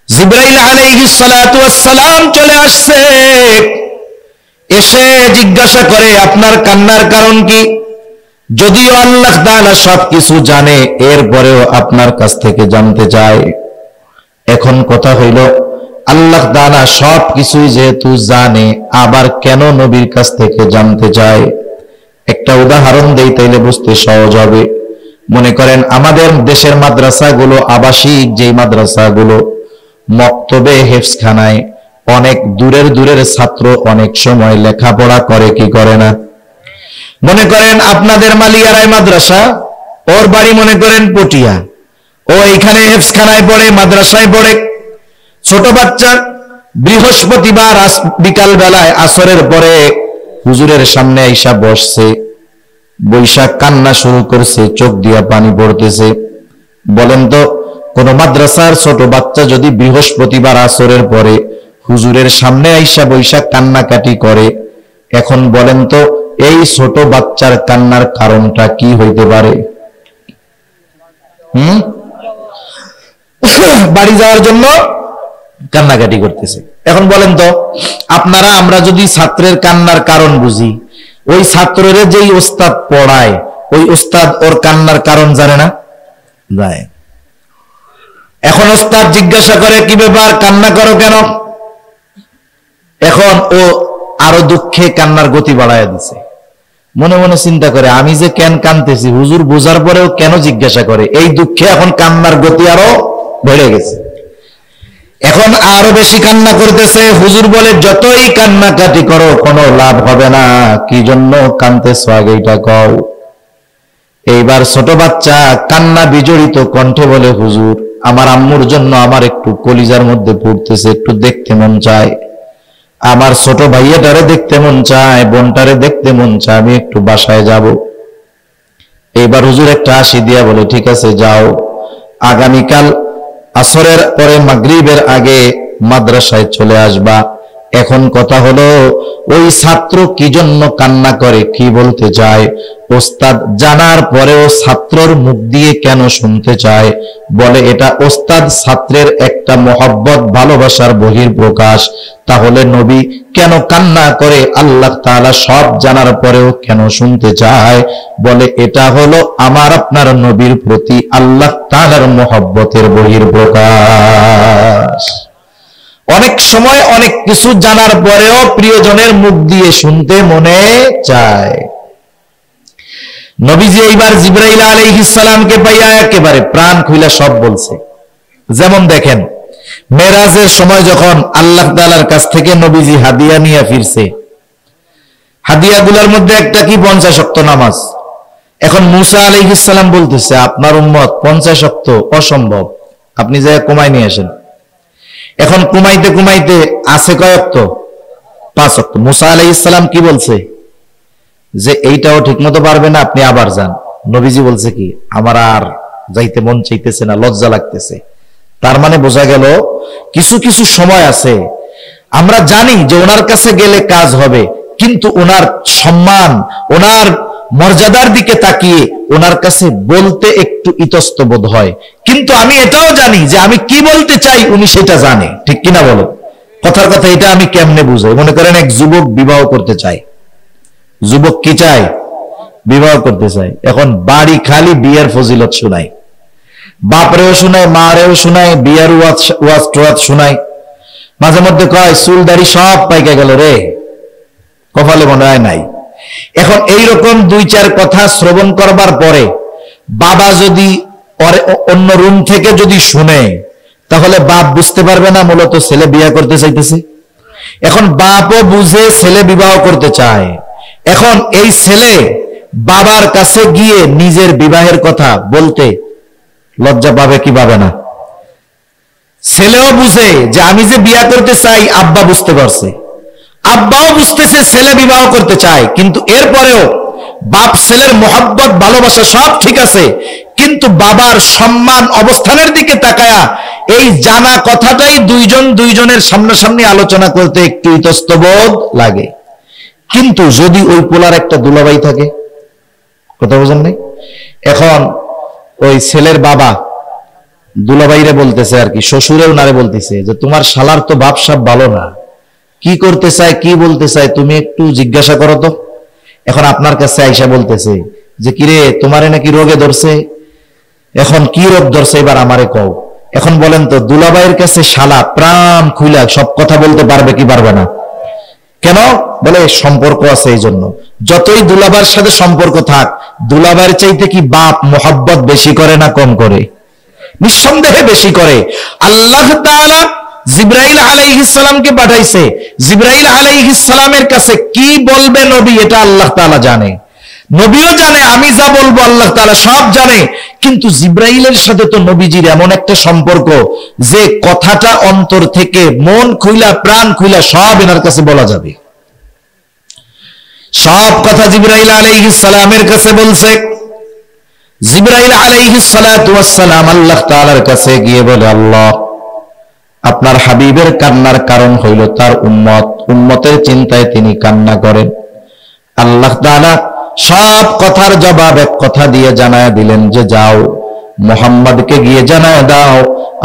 জিবরাইল আলাইহিস সালাতু ওয়াস সালাম চলে আসছে, এসে জিজ্ঞাসা করে আপনার কান্নার কারণ কি? যদিও আল্লাহ তাআলা সবকিছু জানে, এরপরেও আপনার কাছ থেকে জানতে চায়। এখন কথা হইল আল্লাহ তাআলা সবকিছুই যেহেতু জানে, আবার কেন নবীর কাছ থেকে জানতে চায়? একটা উদাহরণ দেই তাইলে বুঝতে সহজ হবে। মনে করেন আমাদের দেশের মাদ্রাসাগুলো, আবাসিক যেই মাদ্রাসাগুলো, মক্তবে হেফজখানায় অনেক দূরের দূরের ছাত্র অনেক সময় লেখাপড়া করে কি করে না? মনে করেন আপনাদের মালিয়ারায় মাদ্রাসা, ওর বাড়ি মনে করেন পটিয়া, ও এখানে হেফজখানায় পড়ে, মাদ্রাসায় পড়ে। ছোট বাচ্চা বৃহস্পতিবার বিকাল বেলায় আসরের পরে হুজুরের সামনে আইসা বসছে, বৈশাখ কান্না শুরু করছে, চোখ দিয়া পানি পড়তেছে। বলেন তো কোন মাদ্রাসার ছোট বাচ্চা যদি বৃহস্পতিবার আসরের পরে হুজুরের সামনে আইসা বৈশাখ কান্নাকাটি করে, এখন বলেন তো এই ছোট বাচ্চার কান্নার কারণটা কি হইতে পারে? বাড়ি যাওয়ার জন্য কান্নাকাটি করতেছে। এখন বলেন তো আপনারা, আমরা যদি ছাত্রের কান্নার কারণ বুঝি, ওই ছাত্রের যেই ওস্তাদ পড়ায় ওই ওস্তাদ ওর কান্নার কারণ জানে না? যায়। এখন ওস্তাদ জিজ্ঞাসা করে কি ব্যাপার, কান্না করো কেন? এখন ও আরো দুঃখে কান্নার গতি বাড়ায় দিছে। মনে মনে চিন্তা করে আমি যে কেন কাঁদতেছি, হুজুর বোঝার পরেও কেন জিজ্ঞাসা করে? এই দুঃখে এখন কান্নার গতি আরো বেড়ে গেছে। এখন আরো বেশি কান্না করতেছে। হুজুর বলে যতই কান্নাকাটি করো কোনো লাভ হবে না, কি জন্য কাঁদতেছো আগে এটা কও। এইবার ছোট বাচ্চা কান্না বিজড়িত কণ্ঠে বলে, হুজুর আমার আম্মুর জন্য আমার একটু কলিজার মধ্যে পড়তেছে, একটু দেখতে মন চায়, আমার ছোট ভাইয়াটারে দেখতে মন চায়, বোনটারে দেখতে মন চায়, আমি একটু বাসায় যাব। এইবার হুজুর একটা হাসি দিয়া বলে, ঠিক আছে যাও, আগামীকাল আসরের পরে মাগরিবের আগে মাদ্রাসায় চলে আসবা। এখন কথা হলো ওই ছাত্র কি জন্য কান্না করে, কি বলতে চায়? ওস্তাদ জানার পরেও ছাত্রর মুখ দিয়ে কেন শুনতে চায়? বলে এটা ওস্তাদ ছাত্রের একটা মহব্বত, ভালোবাসার বহিঃপ্রকাশ। তাহলে নবী কেন কান্না করে, আল্লাহ তাআলা সব জানার পরেও কেন শুনতে চায়? বলে এটা হলো আমার আপনার নবীর প্রতি আল্লাহ তাআলার মহব্বতের বহিঃপ্রকাশ। অনেক সময় অনেক কিছু জানার পরেও প্রিয়জনের মুখ দিয়ে শুনতে মনে চায়। নবীজি এইবার জিবরাইল আলাইহিস সালামকে পাইয়া একেবারে প্রাণ খুইলা সব বলছে। যেমন দেখেন মেরাজের সময় যখন আল্লাহ তাআলার কাছ থেকে নবীজি হাদিয়া নিয়ে ফিরছে, হাদিয়াগুলোর মধ্যে একটা কি 50 ওয়াক্ত নামাজ। এখন মুসা আলাইহিস সালাম বলতেছে আপনার উম্মত 50 ওয়াক্ত অসম্ভব, আপনি যা কমাই নিয়ে আসেন। এখন কমাইতে কমাইতে আছে কয় ওয়াক্ত? 5 ওয়াক্ত। মুসা আলাইহিস সালাম কি বলছে যে এইটাও ঠিকমতো পারবে না, আপনি আবার যান। নবীজি বলছে কি আমার আর যাইতে মন চাইতেছে না, লজ্জা লাগতেছে। তার মানে বোঝা গেল কিছু কিছু সময় আছে আমরা জানি যে ওনার কাছে গেলে কাজ হবে, কিন্তু ওনার সম্মান, ওনার মর্যাদার দিকে তাকিয়ে ওনার কাছে বলতে একটু ইতস্তত হয়। কিন্তু আমি এটাও জানি যে আমি কি বলতে চাই উনি সেটা জানে, ঠিক কিনা বলো? কথার কথা এটা আমি কেমনে বুঝাই? মনে করেন এক যুবক বিবাহ করতে চায়, যুবক কি চায়? বিবাহ করতে চায়। এখন বাড়ি খালি বিয়ের ফজিলত শোনায়, বাপরেও শোনায়, মারেও শোনায়, বিয়ের ওয়াজ শোনায়। মাঝে মধ্যে কয় চুল দাড়ি সব পাইকা গেল রে, কপালে মনে হয় নাই। এখন এইরকম 2-4 কথা শ্রবণ করবার পরে বাবা যদি অন্য রুম থেকে যদি শুনে, তাহলে বাপ বুঝতে পারবে না মূলত ছেলে বিয়ে করতে চাইতেছে। এখন বাপও বুঝে ছেলে বিবাহ করতে চায়। এখন এই ছেলে বাবার কাছে গিয়ে নিজের বিবাহের কথা বলতে লজ্জা পাবে কি পাবে না? ছেলেও বুঝে যে আমি যে বিয়া করতে চাই, আব্বা বুঝতে পারছে, আব্বাও বুঝতেছে ছেলে বিবাহ করতে চায়, কিন্তু এরপরেও বাপ ছেলের মোহাব্বত ভালোবাসা সব ঠিক আছে, কিন্তু বাবার সম্মান অবস্থানের দিকে তাকায়া এই জানা কথাটাই দুইজনের সামনাসামনি আলোচনা করতে একটু ইতস্তবোধ লাগে। কিন্তু যদি ওই পোলার একটা দুলাভাই থাকে, কথা বোঝেন নাই? এখন ওই ছেলের বাবা দুলাভাইরে বলতেছে আর কি, শ্বশুরেও নারে বলতেছে যে তোমার শালার তো বাপ সাপ ভালো না, কি করতে চায় কি বলতে চায় তুমি একটু জিজ্ঞাসা করো তো। এখন আপনার কাছে আইসা বলতেছে যে কিরে তোমারে নাকি রোগে ধরছে, এখন কি রোগ ধরছে এবার আমারে কও। এখন বলেন তো দুলাভাইয়ের কাছে শালা প্রাণ খুইলা সব কথা বলতে পারবে কি পারবে না? কেন? বলে সম্পর্ক আছে এই জন্য। যতই দুলাভাইয়ের সাথে সম্পর্ক থাক, দুলাভাইয়ের চাইতে কি বাপ মোহাব্বত বেশি করে না কম করে? নিঃসন্দেহে বেশি করে। আল্লাহ তাআলা জিবরাইল আলাইহিস সালামকে পাঠাইছে, জিবরাইল আলাইহিস সালামের কাছে কি বলবে নবী এটা আল্লাহ তাআলা জানে, নবীও জানে, আমি যা বলবো আল্লাহ তাআলা সব জানে। কিন্তু জিবরাইলের সাথে তো নবীজির এমন একটা সম্পর্ক যে কথাটা অন্তর থেকে মন খুইলা প্রাণ খুইলা সব এনার কাছে বলা যাবে। সব কথা জিবরাইল আলাইহিস সালামের কাছে বলছে। জিবরাইল আলাইহিস সালাতু ওয়াস সালাম আল্লাহ তাআলার কাছে গিয়ে বলে, আল্লাহ আপনার হাবিবের কান্নার কারণ হইল তার উম্মতের চিন্তায় তিনি কান্না করেন। আল্লাহ তাআলা সব কথার জবাব এক কথা দিয়ে জানায় দিলেন যে যাও মুহাম্মদকে গিয়ে জানায় দাও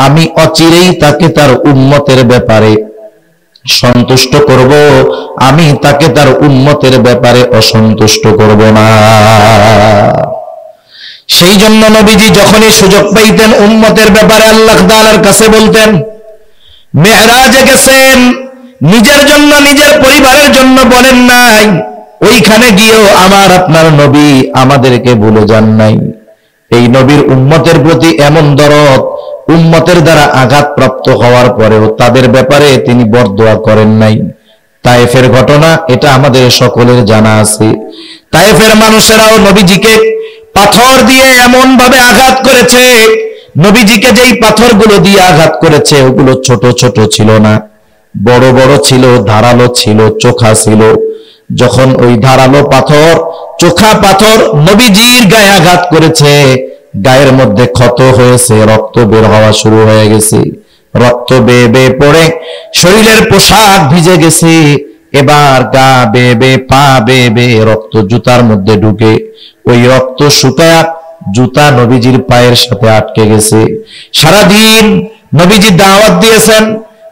আমি অচিরেই তাকে তার উম্মতের ব্যাপারে সন্তুষ্ট করব, আমি তাকে তার উম্মতের ব্যাপারে অসন্তুষ্ট করব না। সেই জন্য নবীজি যখনই সুযোগ পাইতেন উম্মতের ব্যাপারে আল্লাহ তাআলার কাছে বলতেন। মেরাজে গেছেন, নিজের জন্য নিজের পরিবারের জন্য বলেন নাই, ওইখানে গিয়েও আমার আপনার নবী আমাদেরকে ভুলে যান নাই। এই নবীর উম্মতের প্রতি এমন দরদ, উম্মতের দ্বারা আঘাতপ্রাপ্ত হওয়ার পরেও তাদের ব্যাপারে তিনি বরদোয়া করেন নাই। তায়েফের ঘটনা এটা আমাদের সকলের জানা আছে। তায়েফের মানুষেরাও নবীজিকে পাথর দিয়ে এমন ভাবে আঘাত করেছে, নবীজিকে যেই পাথরগুলো দিয়ে আঘাত করেছে ওগুলো ছোট ছোট ছিল না, বড় বড় ছিল, ধারালো ছিল, চোখা ছিল। যখন ওই ধারালো পাথর, চোখা পাথর নবীজির গায়ে আঘাত করেছে, গায়ের মধ্যে ক্ষত হয়েছে, রক্ত বের হওয়া শুরু হয়ে গেছে, রক্ত বেয়ে বেয়ে পড়ে শরীরের পোশাক ভিজে গেছে। এবার গা বেয়ে বেয়ে পা বেয়ে বেয়ে রক্ত জুতার মধ্যে ঢুকে ওই রক্ত শুকায়া জুতা নবীজির পায়ের সাথে আটকে গেছে। সারাদিন নবীজি দাওয়াত দিয়েছেন,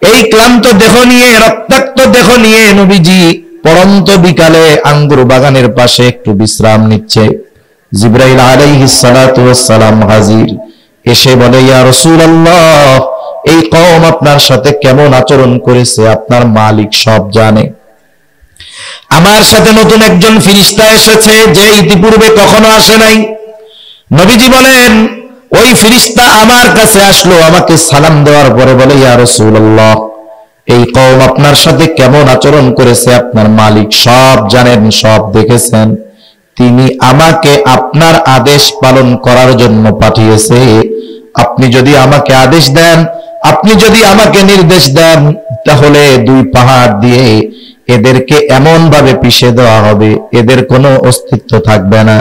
এই ক্লান্ত দেহ নিয়ে, রক্তাক্ত দেহ নিয়ে নবীজি পরন্ত বিকালে আঙ্গুর বাগানের পাশে একটু বিশ্রাম নিচ্ছে। জিবরাইল আলাইহিস সালাতু ওয়াস সালাম হাজির, এসে বলে, ইয়া রাসূলুল্লাহ এই কওম আপনার সাথে কেমন আচরণ করেছে আপনার মালিক সব জানে। আমার সাথে নতুন একজন ফেরেশতা এসেছে যে ইতিপূর্বে কখনো আসে নাই। নবীজি বলেন, ওই ফেরেশতা আমার কাছে আসলো, আমাকে সালাম দেওয়ার পরে বলে, ইয়া রাসূলুল্লাহ এই কওম আপনার সাথে কেমন আচরণ করেছে আপনার মালিক সব জানেন, সব দেখেছেন। তিনি আমাকে আপনার আদেশ পালন করার জন্য পাঠিয়েছে। আপনি যদি আমাকে আদেশ দেন, আপনি যদি আমাকে নির্দেশ দেন, তাহলে দুই পাহাড় দিয়ে এদেরকে এমন ভাবে পিষে দেওয়া হবে এদের কোনো অস্তিত্ব থাকবে না।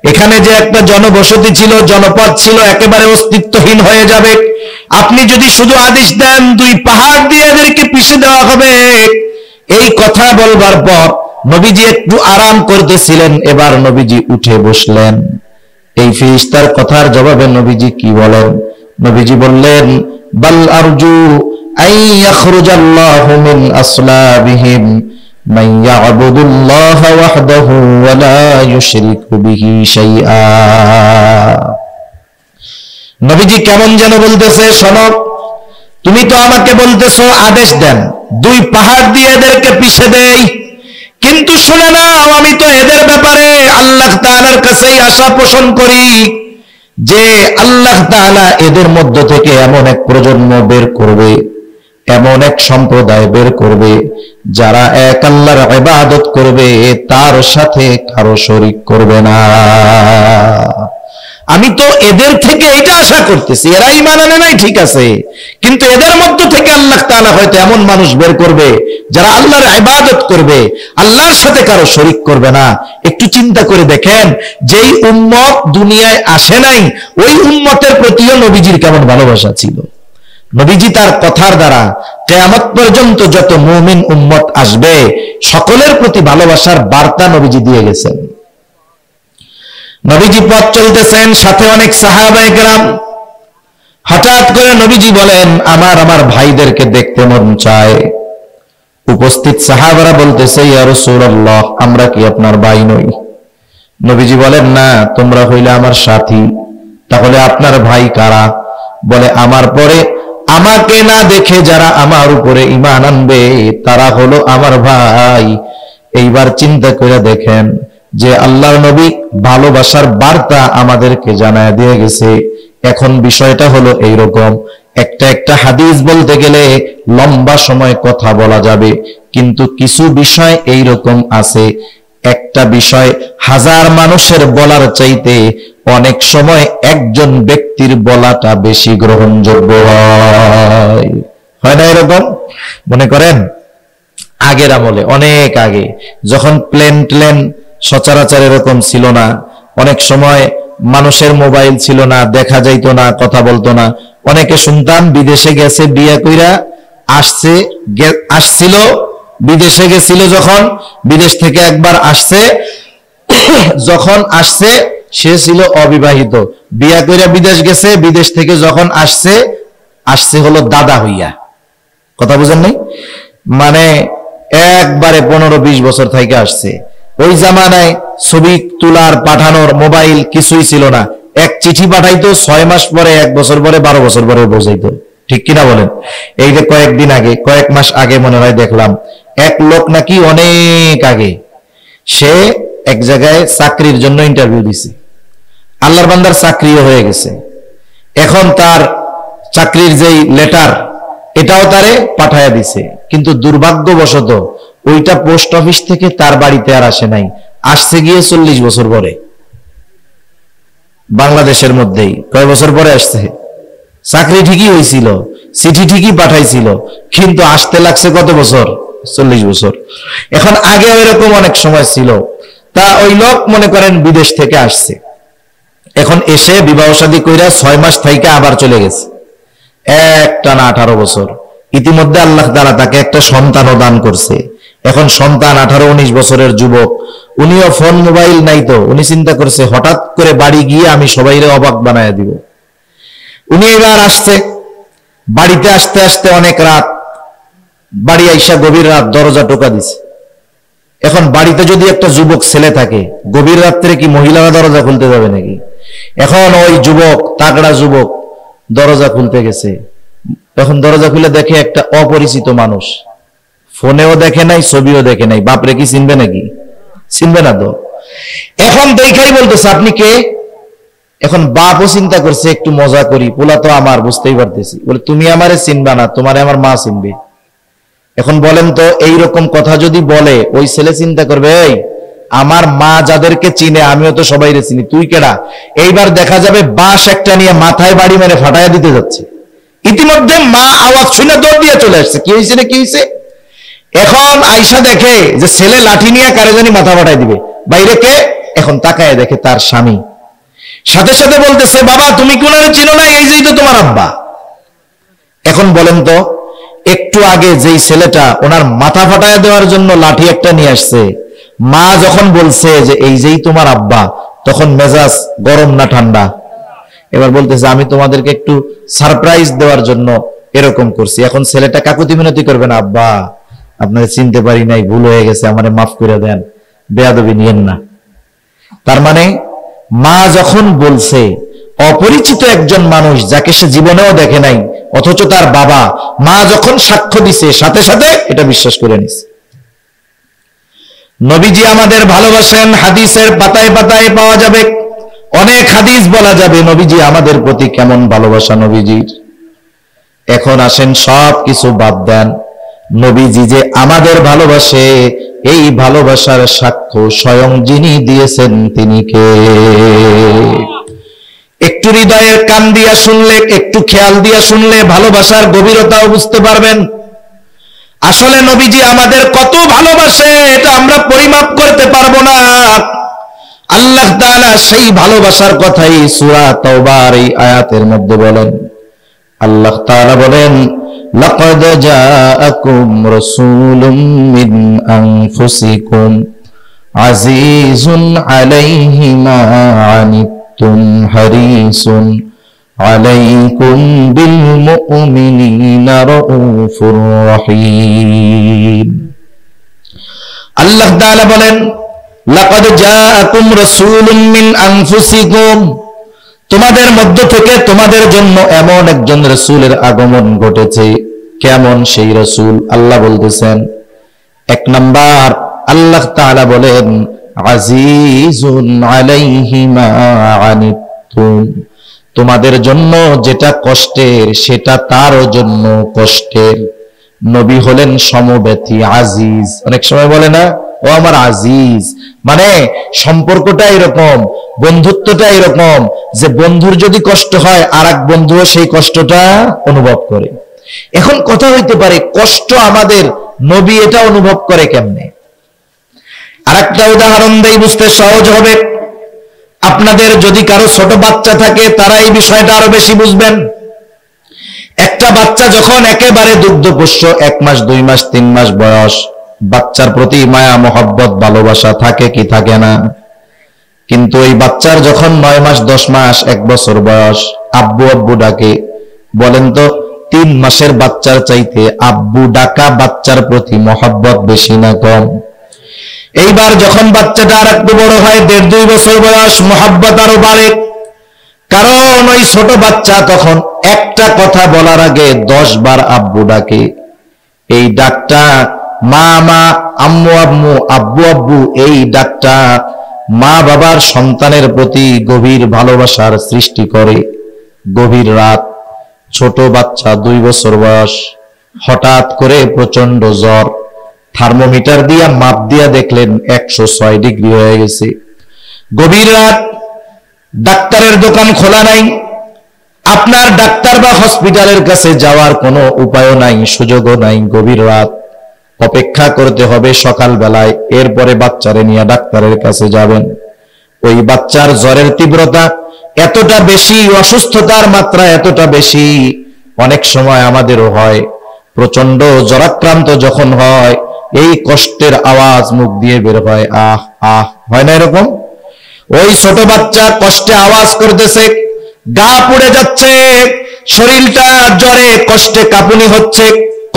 এখানে যে একটা জনবসতি ছিল, জনপদ ছিল, একেবারে অস্তিত্বহীন হয়ে যাবে। আপনি যদি শুধু আদেশ দেন, দুই পাহাড় দিয়ে এদেরকে পিষে দেওয়া হবে। এই কথা বলবার পর নবীজি একটু আরাম করতেছিলেন, এবার নবীজি উঠে বসলেন। এই ফেরেশতার কথার জবাবে নবীজি কি বলেন? নবীজি বললেন, বাল আরজু আই ইয়াখরুজাল্লাহু মিন আসলাবিহিম মান ইয়া'বুদুল্লাহ ওয়াহদাহু ওয়া লা ইউশরিকু বিহি শাইআ। নবীজি কেমন যেন বলতেছে, শোনো, তুমি তো আমাকে বলতেছো আদেশ দেন, দুই পাহাড় দিয়ে এদেরকে পিষে দেই, কিন্তু শুনে নাও আমি তো এদের ব্যাপারে আল্লাহ তাআলার কাছেই আশা পোষণ করি যে আল্লাহ তাআলা এদের মধ্য থেকে এমন এক প্রজন্ম বের করবে, এমন এক সম্প্রদায় বের করবে যারা এক আল্লাহর ইবাদত করবে, তার সাথে কারো শরীক করবে না। আমি তো এদের থেকে এটা আশা করতেছি, এরা ঈমান আনে নাই ঠিক আছে, কিন্তু এদের মধ্য থেকে আল্লাহ তাআলা হয়তো এমন মানুষ বের করবে যারা আল্লাহর ইবাদত করবে, আল্লাহর সাথে কারো শরীক করবে না। একটু চিন্তা করে দেখেন, যেই উম্মত দুনিয়ায় আসে নাই, ওই উম্মতের প্রতিও নবীজির কেমন ভালোবাসা ছিল। নবীজি তার কথার দ্বারা কিয়ামত পর্যন্ত যত মুমিন উম্মত আসবে, সকলের প্রতি ভালোবাসার বার্তা নবীজি দিয়ে গেছেন। নবীজি পথ চলতেছেন, সাথে অনেক সাহাবায়ে কেরাম। হঠাৎ করে নবীজি বলেন, আমার ভাইদেরকে দেখতে মন চায়। উপস্থিত সাহাবারা বলতেছে, ইয়া রাসূলুল্লাহ, আমরা কি আপনার ভাই নই? নবীজি বলেন, না, তোমরা হইলে আমার সাথী। তাহলে আপনার ভাই কারা? বলে, আমার পরে আমাকে না দেখে যারা আমার উপরে ঈমান আনবে, তারা হলো আমার ভাই। এইবার চিন্তা করে দেখেন যে আল্লাহর নবী ভালোবাসার বার্তা আমাদেরকে জানায় দিয়ে গেছে। এখন বিষয়টা হলো এইরকম, একটা হাদিস বলতে গেলে লম্বা সময় কথা বলা যাবে, কিন্তু কিছু বিষয় এইরকম আছে, একটা বিষয় হাজার মানুষের বলার চাইতে অনেক সময় একজন ব্যক্তির বলাটা বেশি গ্রহণযোগ্য হয় না? এরকম মনে করেন আগের আমলে, অনেক আগে, যখন প্লেন সচরাচর এরকম ছিল না, অনেক সময় মানুষের মোবাইল ছিল না, দেখা যাইতো না, কথা বলতো না। অনেকে শুনতাম বিদেশে গেছে, বিয়ে কইরা আসছিল, বিদেশে গেছিল, যখন বিদেশ থেকে একবার আসছে, যখন আসছে সে ছিল অবিবাহিত, বিয়ে কইরা বিদেশ গেছে, বিদেশ থেকে যখন আসছে হলো দাদা হইয়া। কথা বুঝেন নাই? মানে একবারে 15-20 বছর থেকে আসছে। ওই জামানায় ছবি তোলার, পাঠানোর মোবাইল কিছুই ছিল না। এক চিঠি পাঠাইতো, 6 মাস পরে, 1 বছর পরে, 12 বছর পরে বোঝাইতো। ঠিক কিনা বলেন? এই যে কয়েকদিন আগে, কয়েক মাস আগে মনে হয় দেখলাম, এক লোক নাকি অনেক আগে সে এক জায়গায় চাকরির জন্য ইন্টারভিউ দিছে, আল্লাহর বান্দার চাকরিও হয়ে গেছে। এখন তার চাকরির যেই লেটার, এটাও তারে পাঠায়া দিছে, কিন্তু দুর্ভাগ্যবশত ওইটা পোস্ট অফিস থেকে তার বাড়িতে আর আসে নাই, আসছে গিয়ে 40 বছর পরে, বাংলাদেশের মধ্যেই। কয় বছর পরে আসছে? চাকরি ঠিকই হয়েছিল, চিঠি ঠিকই পাঠাইছিল, কিন্তু আসতে লাগছে কত বছর? 40 বছর। এখন আগে এরকম অনেক সময় ছিল। তা ওই লোক মনে করেন বিদেশ থেকে আসছে, এখন এসে বিবাহ শাদী কইরা 6 মাস থেকে আবার চলে গেছে, একটানা 18 বছর। ইতিমধ্যে আল্লাহ তাআলা তাকে একটা সন্তানও দান করছে। এখন সন্তান 18-19 বছরের যুবক, উনিও ফোন মোবাইল নাই, তো উনি চিন্তা করছে হঠাৎ করে বাড়ি গিয়ে আমি সবাইরে অবাক বানায় দিব। উনি এবার আসছে, বাড়িতে আসতে আসতে অনেক রাত, বাড়ি আইসা গভীর রাত, দরজা টোকা দিছে। এখন বাড়িতে যদি একটা যুবক ছেলে থাকে, গভীর রাত্রে কি মহিলারা দরজা খুলতে যাবে নাকি? এখন ওই যুবক, তাগড়া যুবক, দরজা খুলতে গেছে। তখন দরজা খুলে দেখে একটা অপরিচিত মানুষ, ফোনেও দেখে নাই, ছবিও দেখে নাই। বাপরে কি চিনবে নাকি? চিনবে না তো। এখন দেখাই বলতেছে, আপনি কে? এখন বাপও চিন্তা করছে একটু মজা করি, পোলা তো আমার, বুঝতেই পারতেছি। বলে, তুমি আমারে চিনবা না, তোমারে আমার মা চিনবে। এখন বলেন তো, এইরকম কথা যদি বলে, ওই ছেলে চিন্তা করবে, এই আমার মা যাদেরকে চিনে আমিও তো সবাইরে চিনি, তুই কেডা? এইবার দেখা যাবে বাঁশ একটা নিয়ে মাথায় বাড়ি মেরে ফাটাইয়া দিতে যাচ্ছে। ইতিমধ্যে মা আওয়াজ শুনে দৌড় দিয়ে চলে আসছে, কি হয়েছে না কি হয়েছে। এখন আয়সা দেখে যে ছেলে লাঠি নিয়ে কারে জানি মাথা ফাটাই দিবে, বাইরে কে? এখন তাকায় দেখে তার স্বামী। সাথে সাথে বলতেছে, বাবা তুমি কি ওনারে চিনো না? এই যেই তো তোমার আব্বা। এখন বলেন তো, একটু আগে যেই ছেলেটা ওনার মাথা ফাটায় দেওয়ার জন্য লাঠি একটা নিয়ে আসছে, মা যখন বলছে যে এই যেই তোমার আব্বা, তখন মেজাজ গরম না ঠান্ডা? এবার বলতেছে, আমি তোমাদেরকে একটু সারপ্রাইজ দেওয়ার জন্য এরকম করছি। এখন ছেলেটা কাকুতি মিনতি করবে না, আব্বা আপনারা চিনতে পারি নাই, ভুল হয়ে গেছে, আমারে মাফ করে দেন, বেয়াদবি নিয়েন না। তার মানে মা যখন বলছে, অপরিচিত একজন মানুষ যাকে সে জীবনেও দেখে নাই, অথচ তার বাবা, মা যখন সাক্ষ্য দিছে, সাথে সাথে এটা বিশ্বাস করে নিছে। নবীজি আমাদের ভালোবাসেন, হাদিসের পাতায় পাতায় পাওয়া যাবে, অনেক হাদিস বলা যাবে নবীজি আমাদের প্রতি কেমন ভালোবাসা নবীজির। এখন আসেন সব কিছু বাদ দেন, নবীজি যে আমাদের ভালোবাসে এই ভালোবাসার সাক্ষ্য স্বয়ং যিনি দিয়েছেন তিনি কে? একটু হৃদয়ের কান দিয়া শুনলে, একটু খেয়াল দিয়া শুনলে ভালোবাসার গভীরতাও বুঝতে পারবেন। আসলে নবীজি আমাদের কত ভালোবাসে এটা আমরা পরিমাপ করতে পারবো না। আল্লাহ তাআলা সেই ভালোবাসার কথাই সূরা তাওবার এই আয়াতের মধ্যে বলেন। আল্লাহ তাআলা বলেন, লাকাদ জাআকুম রাসূলুম মিন আনফুসিকুম আজিজুন আলাইহি মা আনিতুম হারিসুন আলাইকুম বিল মুমিনিনা রাউফুর রহিম। আল্লাহ তাআলা বলেন, লাকাদ জাআকুম রাসূলুম মিন আনফুসিকুম, তোমাদের মধ্য থেকে তোমাদের জন্য এমন একজন রাসূলের আগমন ঘটেছে। কেমন সেই রাসূল? আল্লাহ বলতেছেন, এক নাম্বার আল্লাহ তাআলা বলেন, আজিজুন আলাইহি মা আনিতুম, তোমাদের জন্য যেটা কষ্টের সেটা তারও জন্য কষ্টের। নবী হলেন সমব্যথী, আজিজ। অনেক সময় বলে না, ও আমার আজিজ, মানে সম্পর্কটা এরকম, বন্ধুত্বটা এরকম যে বন্ধুর যদি কষ্ট হয় আর এক বন্ধুও সেই কষ্টটা অনুভব করে। এখন কথা হইতে পারে, কষ্ট আমাদের নবী এটা অনুভব করে কেমনে? আরেকটা উদাহরণ দেই, বুঝতে সহজ হবে। আপনাদের যদি কারো ছোট বাচ্চা থাকে তারা এই বিষয়টা আরো বেশি বুঝবেন। একটা বাচ্চা যখন একেবারে দুগ্ধপোষ্য, 1 মাস 2 মাস 3 মাস বয়স, বাচ্চার প্রতি মায়া মহব্বত ভালোবাসা থাকে কি থাকে না? কিন্তু এই বাচ্চার যখন 9 মাস 10 মাস 1 বছর বয়স, আব্বু আব্বু ডাকে। বলেন তো 3 মাসের বাচ্চার চাইতে আব্বু ডাকা বাচ্চার প্রতি মহব্বত বেশি না কম? এইবার যখন বাচ্চাটা আর একটু বড় হয়, 1.5-2 বছর বয়স, মহব্বত আরো বাড়ে। কারণ ওই ছোট বাচ্চা তখন একটা কথা বলার আগে 10 বার আব্বু ডাকে। এই ডাকটা মা মা, আম্মু আম্মু, আব্বু আব্বু, এই ডাকটা মা বাবার সন্তানের প্রতি গভীর ভালোবাসার সৃষ্টি করে। গভীর রাত, ছোট বাচ্চা 2 বছর বয়স, হঠাৎ করে প্রচন্ড জ্বর, থার্মোমিটার দিয়া মাপ দিয়া দেখলেন 106 ডিগ্রি হয়ে গেছে। গভীর রাত, ডাক্তারের দোকান খোলা নাই, আপনার ডাক্তার বা হসপিটালের কাছে যাওয়ার কোনো উপায়ও নাই, সুযোগও নাই। গভীর রাত, অপেক্ষা করতে হবে সকাল বেলায়, এরপরে বাচ্চারে নিয়ে ডাক্তারের কাছে যাবেন। ওই বাচ্চার জ্বরের তীব্রতা এতটা বেশি, অসুস্থতার মাত্রা এতটা বেশি, অনেক সময় আমাদেরও হয়। প্রচন্ড জ্বরাক্রান্ত যখন হয়, এই কষ্টের আওয়াজ মুখ দিয়ে বের হয়, আহ আহ, হয় না এরকম? ওই ছোট বাচ্চা কষ্টে আওয়াজ করতেছে, গা পুড়ে যাচ্ছে, শরীরটা জ্বরে কষ্টে কাঁপুনি হচ্ছে।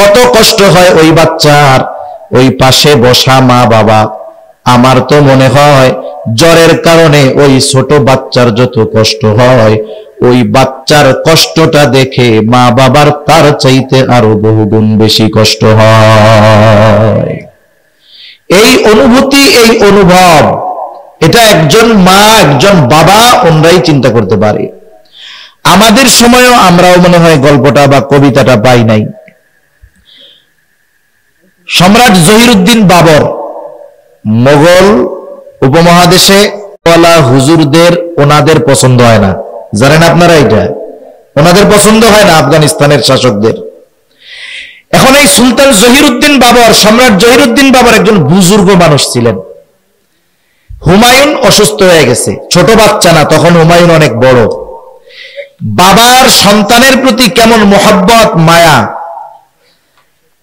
কত কষ্ট হয় ওই বাচ্চার। ওই পাশে বসা মা বাবা, আমার তো মনে হয় জ্বরের কারণে ওই ছোট বাচ্চার যত কষ্ট হয়, ওই বাচ্চার কষ্টটা দেখে মা বাবার তার চাইতে আরো বহুগুণ বেশি কষ্ট হয়। এই অনুভূতি, এই অনুভব, এটা একজন মা একজন বাবা ওনরাই চিন্তা করতে পারে। আমাদের সময়ও আমরাও মনে হয় গল্পটা বা কবিতাটা পাই নাই। সম্রাট জহিরুদ্দিন বাবর মোগল উপমহাদেশে হুজুরদের ওনাদের পছন্দ হয় না, জানেন আপনারা এটা? ওনাদের পছন্দ হয় না আফগানিস্তানের শাসকদের। এখন এই সুলতান জহিরুদ্দিন বাবর, সম্রাট জহিরুদ্দিন বাবর একজন বুজুর্গ মানুষ ছিলেন। হুমায়ুন অসুস্থ হয়ে গেছে, ছোট বাচ্চা না, তখন হুমায়ুন অনেক বড়। বাবার সন্তানের প্রতি কেমন মহব্বত মায়া।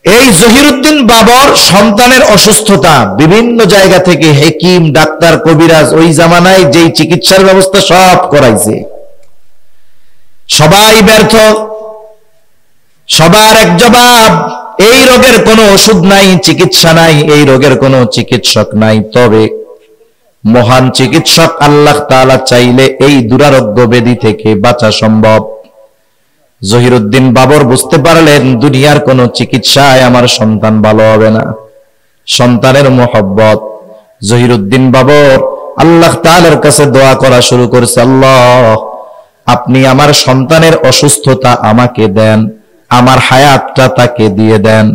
এই জহিরুদ্দিন বাবর সন্তানের অসুস্থতা, বিভিন্ন জায়গা থেকে হেকিম ডাক্তার কবিরাজ, ওই জামানায় যেই চিকিৎসার ব্যবস্থা সব করাইছে, সবাই ব্যর্থ, সবার এক জবাব, এই রোগের কোনো ওষুধ নাই, চিকিৎসা নাই, এই রোগের কোনো চিকিৎসক নাই। তবে মহান চিকিৎসক আল্লাহ তাআলা চাইলে এই দুরারোগ্য ব্যাধি থেকে বাঁচা সম্ভব। জহিরুদ্দিন বাবর বুঝতে পারলেন দুনিয়ার কোন চিকিৎসায় আমার সন্তান ভালো হবে না। সন্তানের মহব্বত। জহিরুদ্দিন বাবর আল্লাহ তাআলার কাছে দোয়া করা শুরু করেছে, আল্লাহ আপনি আমার সন্তানের অসুস্থতা আমাকে দেন, আমার হায়াতটা তাকে দিয়ে দেন।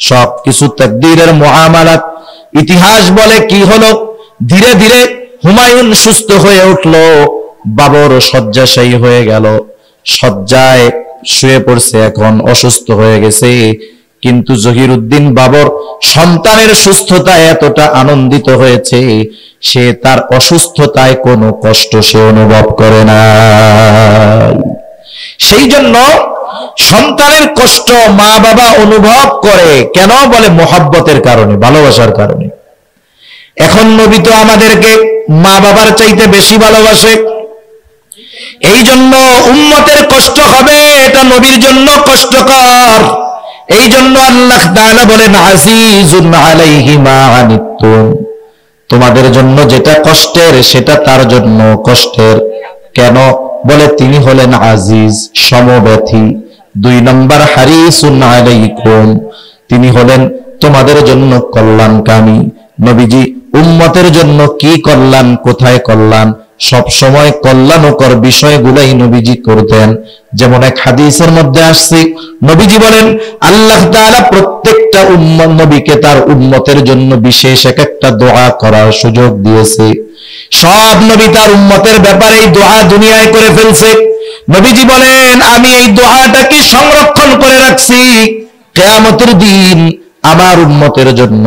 সবকিছু তাকদীরের মুআমালাত। ইতিহাস বলে কি হলো, ধীরে ধীরে হুমায়ুন সুস্থ হয়ে উঠলো, বাবর শয্যাশায়ী হয়ে গেল, শয্যায় শুয়ে পড়ছে, এখন অসুস্থ হয়ে গেছে। কিন্তু জহিরুদ্দিন বাবর সন্তানের সুস্থতায় এতটা আনন্দিত হয়েছে, সে তার অসুস্থতায় কোনো কষ্ট সে অনুভব করে না। সেই জন্য সন্তানের কষ্ট মা বাবা অনুভব করে কেন? বলে মোহাব্বতের কারণে, ভালোবাসার কারণে। এখন নবী তো আমাদেরকে মা বাবার চাইতে বেশি ভালোবাসে, এই জন্য উম্মতের কষ্ট হবে, এটা নবীর জন্য কষ্টকর। এই জন্য আল্লাহ তাআলা বলেন আজিজুন আলাইহি মা আনিতুম, তোমাদের জন্য যেটা কষ্টের সেটা তার জন্য কষ্টের। কেন? বলে তিনি হলেন আজিজ, সমব্যথী। 2 নম্বর হারিসুন আলাইকুম, তিনি হলেন তোমাদের জন্য কল্যাণকামী। নবীজি উম্মতের জন্য কি কল্যাণ, কোথায় কল্যাণ, সব সময় কল্যাণকর বিষয়গুলাই নবীজি করতেন। যেমন এক হাদিসের মধ্যে আসছে, নবীজি বলেন আল্লাহ তাআলা প্রত্যেকটা নবীকে তার উম্মতের জন্য বিশেষ একটা দোয়া করার সুযোগ দিয়েছে। সব নবী তার উম্মতের ব্যাপারে এই দোয়া দুনিয়ায় করে ফেলছে। নবীজি বলেন আমি এই দোয়াটাকে সংরক্ষণ করে রাখছি, কিয়ামতের দিন আমার উম্মতের জন্য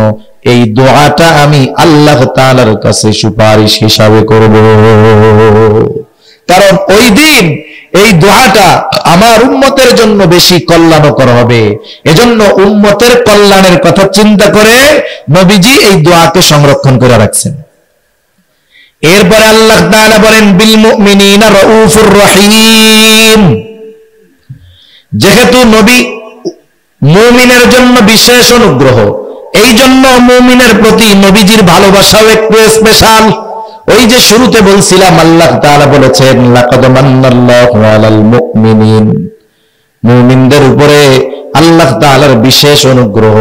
এই দোয়াটা আমি আল্লাহ তাআলার কাছে সুপারিশ হিসাবে করব। কারণ ওই দিন এই দোয়াটা আমার উম্মতের জন্য বেশি কল্যাণকর হবে। এজন্য উম্মতের কল্যাণের কথা চিন্তা করে নবীজি এই দোয়াকে সংরক্ষণ করে রাখছেন। এরপরে আল্লাহ তাআলা বলেন বিল মুমিনিনা রাউফুর রহিম, যেহেতু নবী মুমিনের জন্য বিশেষ অনুগ্রহ, এই জন্য মুমিনের প্রতি নবীজির ভালোবাসাও একটু স্পেশাল। ওই যে শুরুতে বলছিলাম আল্লাহ তাআলা বলেছেন লাকাদ মান্নাল্লাহু আলাল মুমিনিন, মুমিনদের উপরে আল্লাহ তাআলার বিশেষ অনুগ্রহ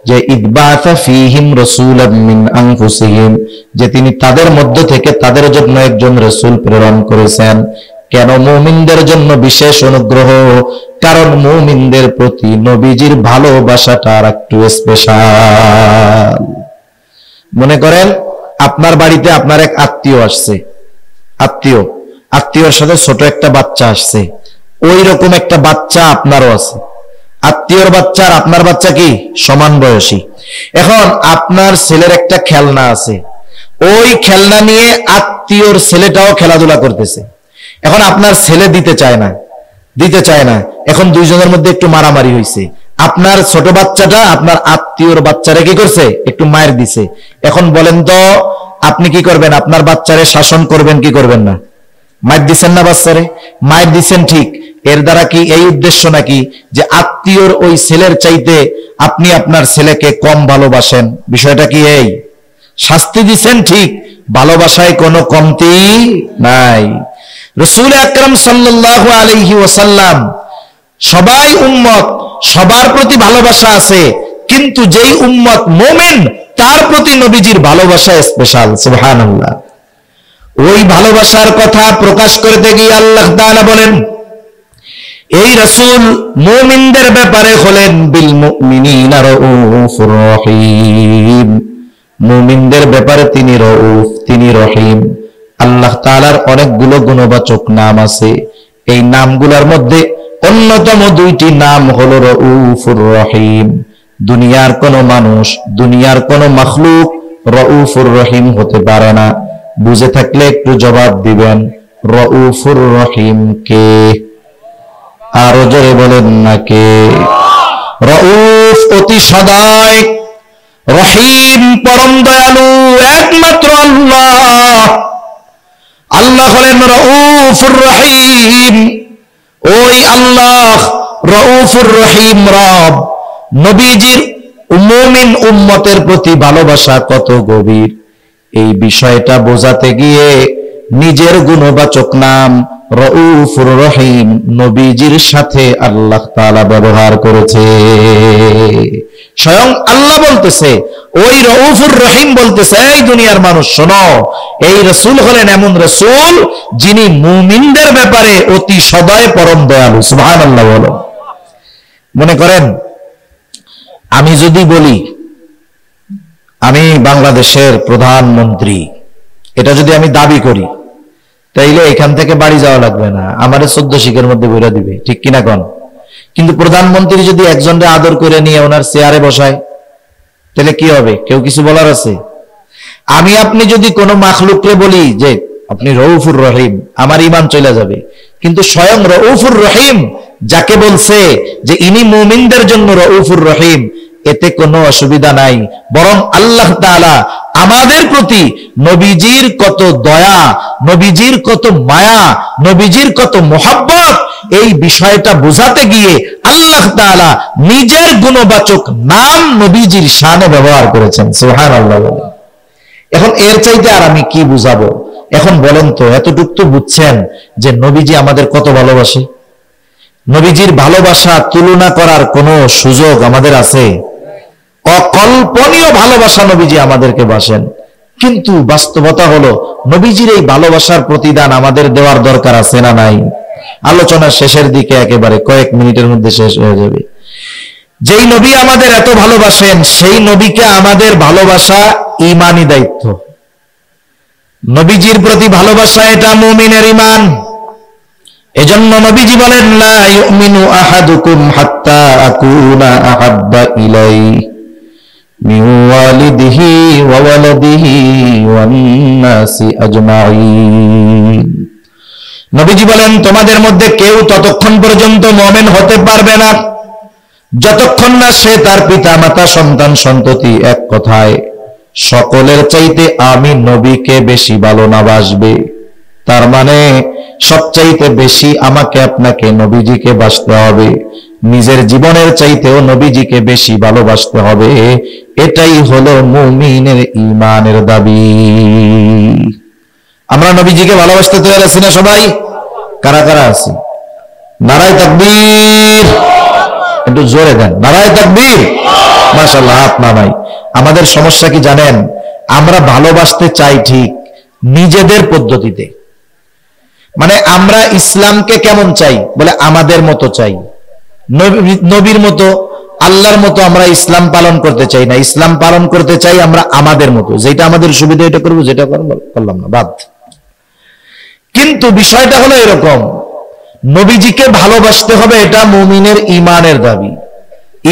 যে ইদবাতা ফীহিম রাসূলাম মিন আনফুসিহিম, যে তিনি তাদের মধ্য থেকে তাদের জন্য একজন রাসূল প্রেরণ করেছেন। কেন মুমিনদের জন্য বিশেষ অনুগ্রহ? কারণ মুমিনদের প্রতি নবীজির ভালোবাসাটা আর একটু স্পেশাল। মনে করেন আপনার বাড়িতে আপনার এক আত্মীয় আসছে, আত্মীয়র সাথে ছোট একটা বাচ্চা আসছে, ওই রকম একটা বাচ্চা আপনারও আছে। আত্মীয়র বাচ্চা আর আপনার বাচ্চা কি সমান বয়সী। এখন আপনার ছেলের একটা খেলনা আছে, ওই খেলনা নিয়ে আত্মীয়র ছেলেটাও খেলাধুলা করতেছে। এখন আপনার ছেলে দিতে চায় না, এখন দুইজনের মধ্যে একটু মারামারি হয়েছে। আপনার ছোট বাচ্চাটা আপনার আত্মীয়র বাচ্চারে কি করছে, একটু মায়ের দিছে। এখন বলেন তো আপনি কি করবেন? আপনার বাচ্চারে শাসন করবেন কি করবেন না? মায়ের দিচ্ছেন না বাচ্চারে? মায়ের দিচ্ছেন ঠিক। এর দ্বারা কি এই উদ্দেশ্য নাকি যে আত্মীয়র ওই ছেলের চাইতে আপনি আপনার ছেলেকে কম ভালোবাসেন? বিষয়টা কি এই? শাস্তি দিচ্ছেন ঠিক, ভালোবাসায় কোনো কমতি নাই। রাসূল আকরাম সাল্লাল্লাহু আলাইহি ওয়াসাল্লাম, সবাই উম্মত, সবার প্রতি ভালোবাসা আছে, কিন্তু যেই উম্মত মুমিন তার প্রতি নবীজির ভালোবাসা স্পেশাল। সুবহানাল্লাহ। ওই ভালোবাসার কথা প্রকাশ করতে গিয়ে আল্লাহ তাআলা বলেন এই রাসূল মুমিনদের ব্যাপারে হলেন বিল মুমিনিনা রাউফুর রহিম, মুমিনদের ব্যাপারে তিনি রউফ, তিনি রহিম। আল্লাহ তাআলার অনেকগুলো গুণবাচক নাম আছে, এই নামগুলোর মধ্যে অন্যতম 2টি নাম হলো রউফুর রহিম। দুনিয়ার কোন মানুষ, দুনিয়ার কোন মাখলুক রউফুর রহিম হতে পারে না। বুঝে থাকলে একটু জবাব দিবেন, রউফুর রহিম কে? আরো জোরে বলেন না কে? রউফ অতি সদয়, রহিম পরম দয়ালু, একমাত্র আল্লাহ। আল্লাহ হলেন রউফুর রহিম। ওই আল্লাহ রউফুর রহিম রব, নবীজির মুমিন উম্মতের প্রতি ভালোবাসা কত গভীর, এই বিষয়টা বোঝাতে গিয়ে নিজের গুণবাচক নাম রউফুর রহিম নবীজির সাথে আল্লাহ তাআলা ব্যবহার করেছে। স্বয়ং আল্লাহ বলতেছে, ওই রউফুর রহিম বলতেছে, এই দুনিয়ার মানুষ শোনো, এই রাসূল হলেন এমন রাসূল যিনি মুমিনদের ব্যাপারে অতি সদয় পরম দয়ালু। সুবহানাল্লাহ বলো। মনে করেন আমি যদি বলি আমি বাংলাদেশের প্রধানমন্ত্রী, এটা যদি আমি দাবি করি, তাইলে এখান থেকে বাড়ি যাওয়া লাগবে না, আমার 14 শিখের মধ্যে বইরা দিবে, ঠিক কিনা কোন? কিন্তু প্রধানমন্ত্রী যদি একজনকে আদর করে নিয়ে ওনার চেয়ারে বসায়, তাহলে কি হবে? কেউ কিছু বলার আছে? আমি আপনি যদি কোনো মাখলুককে বলি যে আপনি রউফুর রহিম, আমার ঈমান চলে যাবে। কিন্তু স্বয়ং রউফুর রহিম যাকে বলছে যে ইনি মুমিনদের জন্য রউফুর রহিম, এতে কোনো অসুবিধা নাই। বরং আল্লাহ তাআলা আমাদের প্রতি নবীজির কত দয়া, নবীজির কত মায়া, নবীজির কত মোহাব্বত, এই বিষয়টা বোঝাতে গিয়ে আল্লাহ তাআলা নিজের গুণবাচক নাম নবীজির শানে ব্যবহার করেছেন। সুবহানাল্লাহ। এখন এর চাইতে আর আমি কি বুঝাবো? এখন বলেন তো, এতটুকু তো বুঝছেন যে নবীজি আমাদের কত ভালোবাসে। নবীজির ভালোবাসা তুলনা করার কোনো সুযোগ আমাদের আছে? অকল্পনীয় ভালোবাসা নবীজি আমাদেরকে বাসেন। কিন্তু বাস্তবতা হলো নবীজির এই ভালোবাসার প্রতিদান আমাদের দেওয়ার দরকার আছে না নাই? আলোচনার শেষের দিকে একেবারে কয়েক মিনিটের মধ্যে শেষ হয়ে যাবে। যেই নবী আমাদের এত ভালোবাসেন, সেই নবীকে আমাদের ভালোবাসা ঈমানি দায়িত্ব। নবীজির প্রতি ভালোবাসা এটা মুমিনের ঈমান। এজন্য নবীজি বলেন, লা ইউমিনু আহাদুকুম হাত্তা আকুনা আহাব্বা ইলাইহি মিন ওয়ালিদিহি ওয়া ওয়ালাদিহি ওয়ান নাসি আজমাইন। নবীজি বলেন, তোমাদের মধ্যে কেউ ততক্ষণ পর্যন্ত মুমিন হতে পারবে না যতক্ষণ না সে তার পিতা মাতা সন্তান সন্ততি এক কথায় সকলের চাইতে আমি নবীকে বেশি ভালো না বাসবে। তার মানে সবচাইতে বেশি আমাকে আপনাকে নবীজিকে বাসতে হবে, নিজের জীবনের চাইতেও নবীজিকে বেশি ভালোবাসতে হবে। এটাই হলো মুমিনের ঈমানের দাবি। আমরা নবীজিকে ভালোবাসতে তৈরি আছি না সবাই? কারা কারা আছি? নারায়ে তাকবীর, একটু জোরে দেন, নারায়ে তাকবীর। মাশাআল্লাহ, হাত নামাই। আমাদের সমস্যা কি জানেন? আমরা ভালোবাসতে চাই ঠিক নিজেদের পদ্ধতিতে। মানে আমরা ইসলামকে কেমন চাই? বলে আমাদের মতো চাই, নবীর মতো, আল্লাহর মতো আমরা ইসলাম পালন করতে চাই না। ইসলাম পালন করতে চাই আমরা আমাদের মতো, যেটা আমাদের সুবিধা এটা করবো, যেটা করলাম না বাদ। কিন্তু বিষয়টা হলো এরকম, নবীজিকে ভালোবাসতে হবে, এটা মুমিনের ঈমানের দাবি,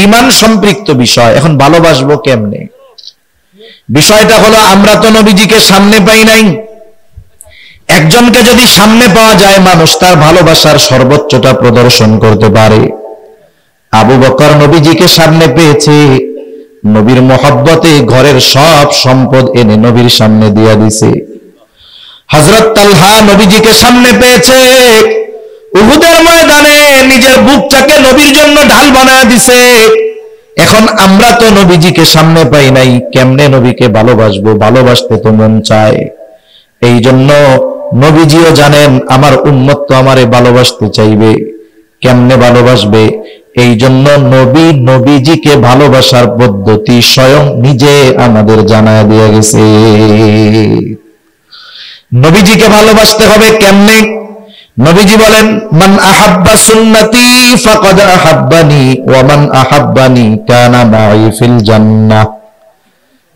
ঈমান সম্পৃক্ত বিষয়। এখন ভালোবাসবো কেমনে? বিষয়টা হলো আমরা তো নবীজিকে সামনে পাই নাই। একজনকে যদি সামনে পাওয়া যায়, মানুষ তার ভালোবাসার সর্বোচ্চটা প্রদর্শন করতে পারে। আবু বকর নবীজিকে সামনে পেয়েছে, নবীর মহব্বতে ঘরের সব সম্পদ এনে নবীর সামনে দিয়া দিছে। হযরত তালহা নবীজিকে সামনে পেয়েছে, উহুদের ময়দানে নিজের বুকটাকে নবীর জন্য ঢাল বানায় দিছে। এখন আমরা তো নবীজিকে সামনে পাই নাই, কেমনে নবীকে ভালোবাসবো? ভালোবাসতে তো মন চায়। এই জন্য নবীজিও জানেন আমার উম্মত তো আমারে ভালোবাসতে চাইবে, কেমনে ভালোবাসবে? এই জন্য নবীজিকে ভালোবাসার পদ্ধতি স্বয়ং নিজে আমাদের জানায় দিয়ে গেছে। নবীজিকে ভালোবাসতে হবে কেমনে? নবীজি বলেন, মান আহাব্বা সুন্নতি ফাকাদ আহাব্বানি ওয়া মান আহাব্বানি কানা মাই ফিল জান্নাহ।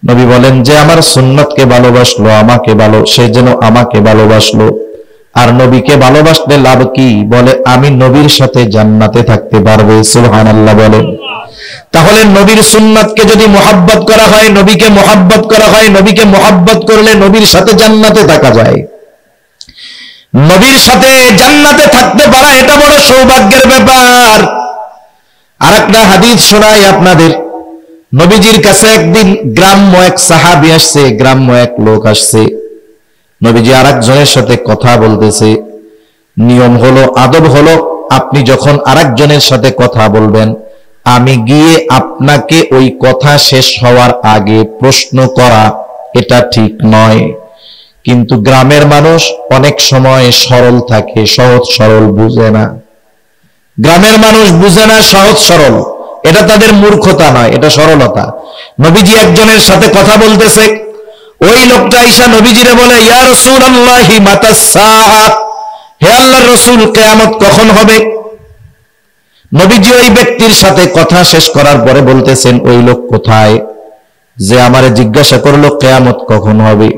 নবী বলেন, যে আমার সুন্নতকে ভালোবাসলো, আমাকে সে যেন আমাকে ভালোবাসলো। আর নবীকে ভালোবাসলে লাভ কি? বলে আমি নবীর সাথে জান্নাতে থাকতে পারবো। সুবহানাল্লাহ বলেন। তাহলে নবীর সুন্নাতকে যদি মুহাব্বত করা হয়, নবীকে মুহাব্বত করা হয়, নবীকে মুহাব্বত করলে নবীর সাথে জান্নাতে থাকা যায়। নবীর সাথে জান্নাতে থাকতে পারা এটা বড় সৌভাগ্যের ব্যাপার। আরেকটা হাদিস শোনাই আপনাদের। নবীজির কাছে একদিন গ্রাম্য এক সাহাবী আসছে, গ্রাম্য এক লোক আসছে। নবীজি আরেকজনের সাথে কথা বলতেছে। নিয়ম হলো, আদব হলো, আপনি যখন আরেকজনের সাথে কথা বলবেন, আমি গিয়ে আপনাকে ওই কথা শেষ হওয়ার আগে প্রশ্ন করা এটা ঠিক নয়। কিন্তু গ্রামের মানুষ অনেক সময় সরল থাকে, সহজ সরল বুঝে না। গ্রামের মানুষ বুঝে না সহজ সরল, এটা তাদের মূর্খতা নয়, এটা সরলতা। নবীজি একজনের সাথে কথা বলতেছে, ওই লোকটা আইসা নবীজিরে বলে, ইয়া রাসূলুল্লাহি মাতাস সাআহ, হে আল্লাহর রাসূল, কিয়ামত কখন হবে? নবীজি ওই ব্যক্তির সাথে কথা শেষ করার পরে বলতেছেন, ওই লোক কোথায় যে আমারে জিজ্ঞাসা করলো কিয়ামত কখন হবে?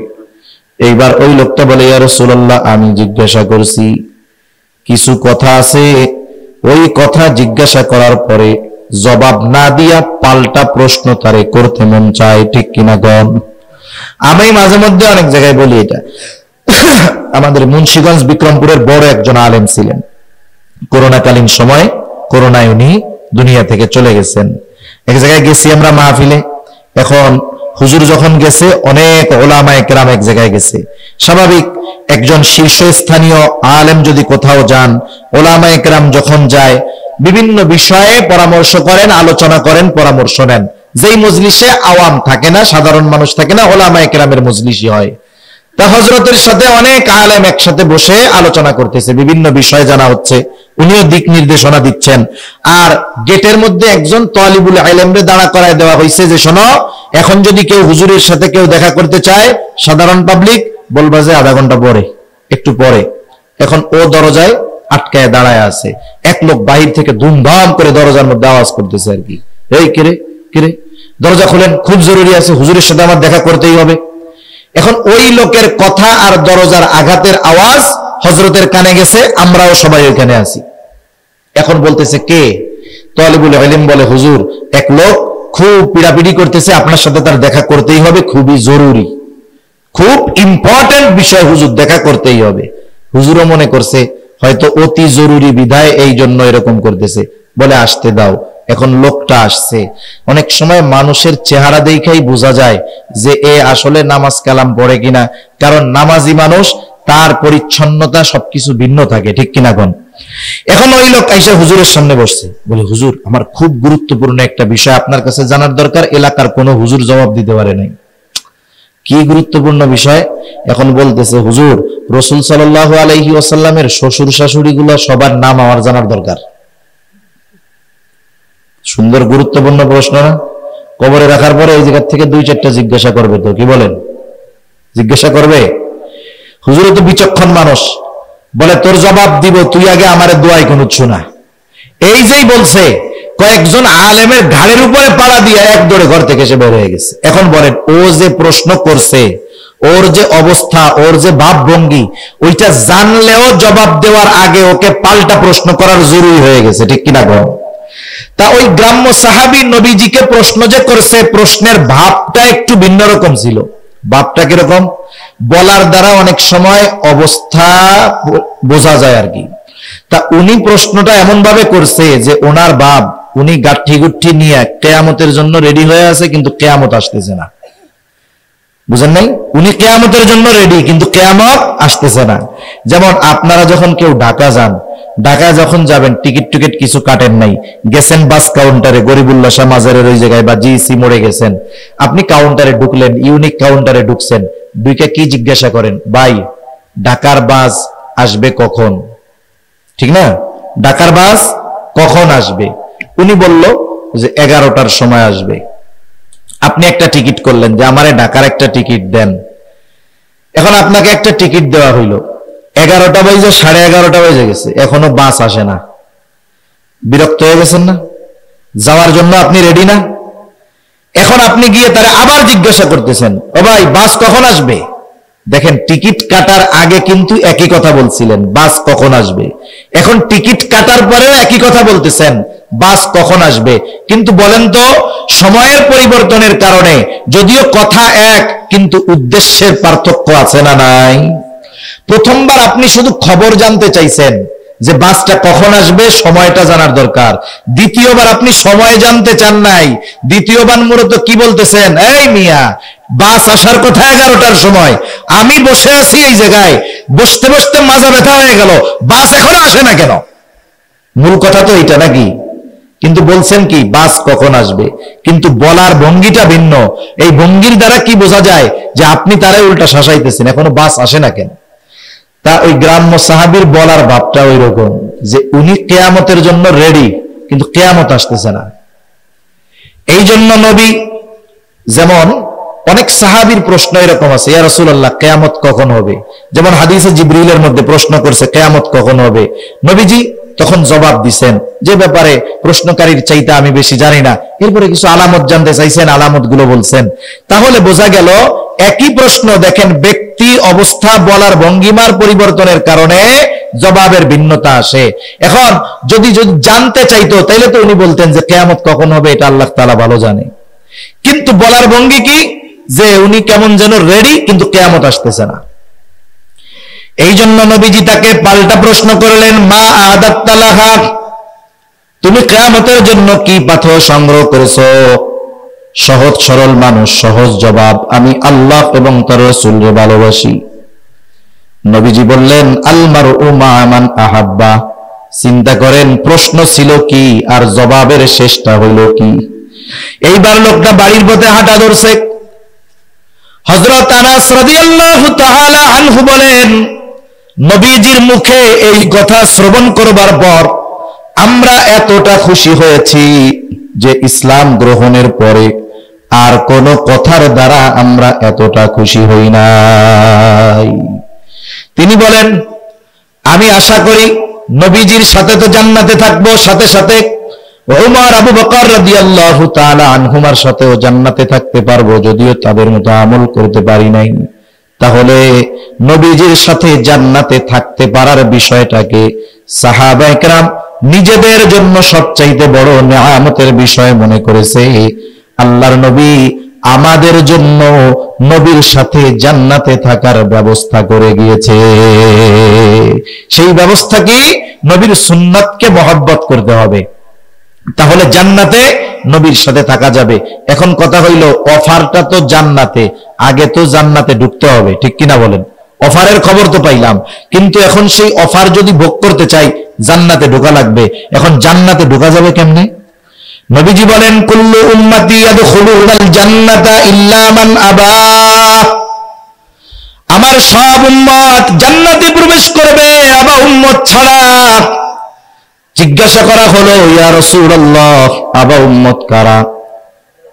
এইবার ওই লোকটা বলে, ইয়া রাসূলুল্লাহ, আমি জিজ্ঞাসা করছি, কিছু কথা আছে, ওই কথা জিজ্ঞাসা করার পরে জবাব না দিয়া পাল্টা প্রশ্ন তারে করতে মন চায়, ঠিক কিনা গণ? আমি মাঝে মধ্যে অনেক জায়গায় বলি এটা। আমাদের মুন্সিগঞ্জ বিক্রমপুরের বড় একজন আলেম ছিলেন, করোনাকালীন সময় করোনায় উনি দুনিয়া থেকে চলে গেছেন। এক জায়গায় গেছি আমরা মাহফিলে, এখন হুজুর যখন গেছে অনেক ওলামায়ে কেরাম এক জায়গায় গেছে। স্বাভাবিক, একজন শীর্ষস্থানীয় আলেম যদি কোথাও যান, ওলামায়ে কেরাম যখন যায় বিভিন্ন বিষয়ে পরামর্শ করেন, আলোচনা করেন, পরামর্শ নেন। যেই মজলিসে আওয়াম থাকে না, সাধারণ মানুষ থাকে না, ওলামায়ে কেরামের মজলিসই হয়। তা হযরতের সাথে অনেক আলেম একসাথে বসে আলোচনা করতেছে, বিভিন্ন বিষয় জানা হচ্ছে, উনিও দিক নির্দেশনা দিচ্ছেন। আর গেটের মধ্যে একজন তালিবুল ইলমরে দাঁড়া করায় দেওয়া হয়েছে যে, শোনো, এখন যদি কেউ হুজুরের সাথে কেউ দেখা করতে চায়, সাধারণ পাবলিক বলবা যে আধা ঘন্টা পরে, একটু পরে। এখন ও দরজায় আটকায় দাঁড়ায় আছে, এক লোক বাহির থেকে ধুমধাম করে দরজার মধ্যে আওয়াজ করতেছে আর কি, এই কিরে কিরে, দরজা খুলেন, খুব জরুরি আছে, হুজুরের সাথে আমার দেখা করতেই হবে। এখন ওই লোকের কথা আর দরজার আঘাতের আওয়াজ হযরতের কানে গেছে, আমরাও সবাই ওইখানে আছি। এখন বলতেছে কে? তালিবুল ইলম বলে, হুজুর, এক লোক খুব পিড়াপিড়ি করতেছে, আপনার সাথে তার দেখা করতেই হবে, খুবই জরুরি, খুব ইম্পর্টেন্ট বিষয়, হুজুর দেখা করতেই হবে। হুজুরও মনে করছে হয়তো অতি জরুরি বিধায় এই জন্য এরকম করতেছে, বলে আসতে দাও। এখন লোকটা আসছে। অনেক সময় মানুষের চেহারা দেখাই বোঝা যায় যে এ আসলে নামাজ কালাম পড়ে কিনা, কারণ নামাজি মানুষ, তার পরিচ্ছন্নতা সবকিছু ভিন্ন থাকে, ঠিক কিনা কোন? এখন ওই লোক আইসা হুজুরের সামনে বসছে, বলে, হুজুর, আমার খুব গুরুত্বপূর্ণ একটা বিষয় আপনার কাছে জানার দরকার, এলাকার কোনো হুজুর জবাব দিতে পারে নাই। কি গুরুত্বপূর্ণ বিষয়? এখন বলতেছে, হুজুর, রাসূল সাল্লাল্লাহু আলাইহি ওয়াসাল্লামের শ্বশুর শাশুড়ি গুলো সবার নাম আমার জানার দরকার। সুন্দর গুরুত্বপূর্ণ প্রশ্ন না? কবরে রাখার পরে এই জায়গা থেকে 2-4টা জিজ্ঞাসা করবে, তো কি বলেন? জিজ্ঞাসা করবে। হুজুর তো বিচক্ষণ মানুষ, বলে, তোর জবাব দিব, তুই আগে আমারে দোয়াই কোন শোনা। এই যেই বলছে, কয়েকজন আলেমের ঘাড়ের উপরে পাড়া দিয়ে এক দৌড়ে ঘর থেকে এসে বের হয়ে গেছে। এখন বলেন, ও যে প্রশ্ন করছে, ওর যে অবস্থা, ওর যে ভাব ভঙ্গি, ওইটা জানলেও জবাব দেওয়ার আগে ওকে পাল্টা প্রশ্ন করার জরুরি হয়ে গেছে, ঠিক কিনা গো? তা ওই গ্রাম্য সাহাবী নবীজিকে প্রশ্ন যে করছে, প্রশ্নের ভাবটা একটু ভিন্ন রকম ছিল। ভাবটা কিরকম? বলার দ্বারা অনেক সময় অবস্থা বোঝা যায় আর কি। তা উনি প্রশ্নটা এমন ভাবে করছে যে ওনার ভাব, উনি গাঠি গুঠি নিয়ে কিয়ামতের জন্য রেডি হয়ে আছে, কিন্তু কিয়ামত আসতেছে না। বুঝেন নাই? উনি কিয়ামতের জন্য রেডি, কিন্তু কিয়ামত আসতেছে না। যেমন আপনারা যখন কেউ ঢাকা যান, ঢাকায় যখন যাবেন, টিকিট কিছু কাটেন নাই, গেছেন বাস কাউন্টারে, গরিবুল্লাহ শাহ মাজারের ওই জায়গায় বা জিসি মোড়ে গেছেন, আপনি কাউন্টারে ঢুকলেন, ইউনিক কাউন্টারে ঢুকছেন, দুইটা কি জিজ্ঞাসা করেন? ভাই, ঢাকার বাস আসবে কখন? ঠিক না? ঢাকার বাস কখন আসবে? উনি বলল যে 11টার সময় আসবে। আপনি একটা টিকিট করলেন যে আমারে ঢাকার একটা টিকিট দেন। এখন আপনাকে একটা টিকিট দেওয়া হইল, 11টা বাজে, 11:30 বেজে গেছে, এখনো বাস আসে না। বিরক্ত হয়ে গেছেন না? যাওয়ার জন্য আপনি রেডি না? এখন আপনি গিয়ে তারা আবার জিজ্ঞাসা করতেছেন, ও ভাই, বাস কখন আসবে? দেখেন, টিকিট কাটার আগে কিন্তু একই কথা বলছিলেন, বাস কখন আসবে। এখন টিকিট কাটার পরেও একই কথা বলতেছেন, বাস কখন আসবে। কিন্তু বলেন তো, সময়ের পরিবর্তনের কারণে যদিও কথা এক, কিন্তু উদ্দেশ্যের পার্থক্য আছে না নাই? প্রথমবার আপনি শুধু খবর জানতে চাইছেন যে বাসটা কখন আসবে, সময়টা জানার দরকার। দ্বিতীয়বার আপনি সময় জানতে চান নাই, দ্বিতীয়বার মূলত কি বলতেছেন, এই মিয়া, বাস আসার কথা 11টার সময়, আমি বসে আছি এই জায়গায়, বসতে বসতে মাজা ব্যথা হয়ে গেল, বাস এখনো আসে না কেন? মূল কথা তো এইটা নাকি? কিন্তু বলছেন কি, বাস কখন আসবে, কিন্তু বলার ভঙ্গিটা ভিন্ন। এই ভঙ্গির দ্বারা কি বোঝা যায় যে আপনি তারাই উল্টা শাসাইতেছেন, এখনো বাস আসে না কেন? তা ওই গ্রাম্য সাহাবীর বলার ভাবটা ওই রকম যে উনি কিয়ামতের জন্য রেডি, কিন্তু কিয়ামত আসতেছে না। এই জন্য নবী, যেমন অনেক সাহাবীর প্রশ্ন এরকম আছে, ইয়া রাসূলুল্লাহ, কিয়ামত কখন হবে? যেমন হাদিসে জিবরিলের মধ্যে প্রশ্ন করছে, কিয়ামত কখন হবে? নবীজি তখন জবাব দিছেন, যে ব্যাপারে প্রশ্নকারীর চাইতে আমি বেশি জানি না। এরপরে কিছু আলামত জানতে চাইছেন, আলামত গুলো বলছেন। তাহলে বোঝা গেল একই প্রশ্ন, দেখেন ব্যক্তি অবস্থা বলার ভঙ্গিমার পরিবর্তনের কারণে জবাবের ভিন্নতা আসে। এখন যদি জানতে চাইতো তাইলে তো উনি বলতেন যে কিয়ামত কখন হবে এটা আল্লাহ তাআলা ভালো জানে, কিন্তু বলার ভঙ্গি কি যে উনি কেমন যেন রেডি, কিন্তু কিয়ামত আসতেছে না। এই জন্য নবীজি তাকে পাল্টা প্রশ্ন করলেন, মা আদাত্তা লাহা, তুমি কিয়ামতের জন্য কি পাথর সংগ্রহ করেছো? সহজ সরল মানুষ, সহজ জবাব, আমি আল্লাহ এবং তার রাসূলকে ভালোবাসি। নবীজি বললেন, আল মারউ মা মান আহাব্বা। চিন্তা করেন প্রশ্ন ছিল কি আর জবাবের শেষটা হইল কি। এইবার লোকটা বাড়ির পথে হাঁটা ধরছে। হযরত আনাস রাদিয়াল্লাহু তাআলা আনহু বলেন, নবীজির মুখে এই কথা শ্রবণ করবার পর আমরা এতটা খুশি হয়েছি যে ইসলাম গ্রহণের পরে আর কোন কথার দ্বারা আমরা এতটা খুশি হই নাই। তিনি বলেন, আমি আশা করি নবীজির সাথে তো জান্নাতে থাকবো, সাথে সাথে ওমর আবু বকর রাদিয়াল্লাহু তাআলা আনহুমার সাথেও জান্নাতে থাকতে পারবো, যদিও তাদের মতো আমল করতে পারি নাই। তাহলে নবীজির সাথে জান্নাতে থাকতে পারার বিষয়টাকে সাহাবায়ে কেরাম নিজেদের জন্য সবচাইতে বড় নিয়ামতের বিষয় মনে করেছে। আল্লাহর নবী আমাদের জন্য নবীর সাথে জান্নাতে থাকার ব্যবস্থা করে গিয়েছে। সেই ব্যবস্থা কি? নবীর সুন্নাতকে মহব্বত করতে হবে, তাহলে জান্নাতে নবীর সাথে থাকা যাবে। এখন কথা হইল অফারটা তো জান্নাতে, আগে তো জান্নাতে ঢুকতে হবে, ঠিক কিনা বলেন? অফারের খবর তো পাইলাম, কিন্তু এখন সেই অফার যদি ভোগ করতে চাই জান্নাতে ঢোকা লাগবে। এখন জান্নাতে ঢোকা যাবে কেমনে? নবীজি বলেন, কুল্লু উম্মতি ইয়াদখুলুনাল জান্নাতা ইল্লা মান আবা। আমার সব উম্মত জান্নাতে প্রবেশ করবে, আবা উম্মত ছাড়া। জিজ্ঞাসা করা হলো, ইয়া রাসূলুল্লাহ, আবা উম্মত কারা?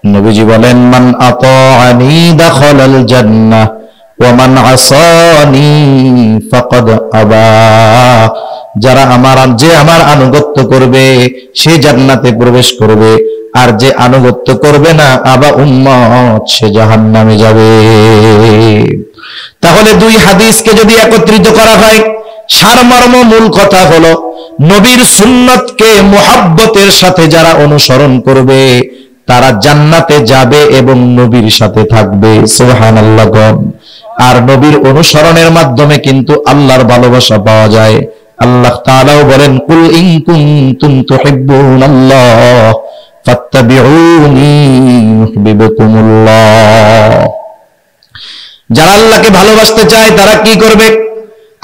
নবীজি বলেন, মান আতাআনি দাখালাল জান্নাহ ওয়া মান আসানি ফাকাদ আবা। যারা আমার আনুগত্য করবে সে জান্নাতে প্রবেশ করবে, আর যে আনুগত্য করবে না আবা উম্মত সে জাহান্নামে যাবে। তাহলে দুই হাদিসকে যদি একত্রিত করা হয়, সারমর্ম মূল কথা হলো নবীর সুন্নতকে মুহাব্বতের সাথে যারা অনুসরণ করবে তারা জান্নাতে যাবে এবং নবীর সাথে থাকবে। সুবহানাল্লাহ। আর নবীর অনুসরণের মাধ্যমে কিন্তু আল্লাহর ভালোবাসা পাওয়া যায়। আল্লাহ তাআলাও বলেন, কুল ইন কুনতুম তুহিব্বুনাল্লাহ ফাত্তাবিউনি ইউহিব্বুকুমুল্লাহ। যারা আল্লাহকে ভালোবাসতে চায় তারা কি করবে?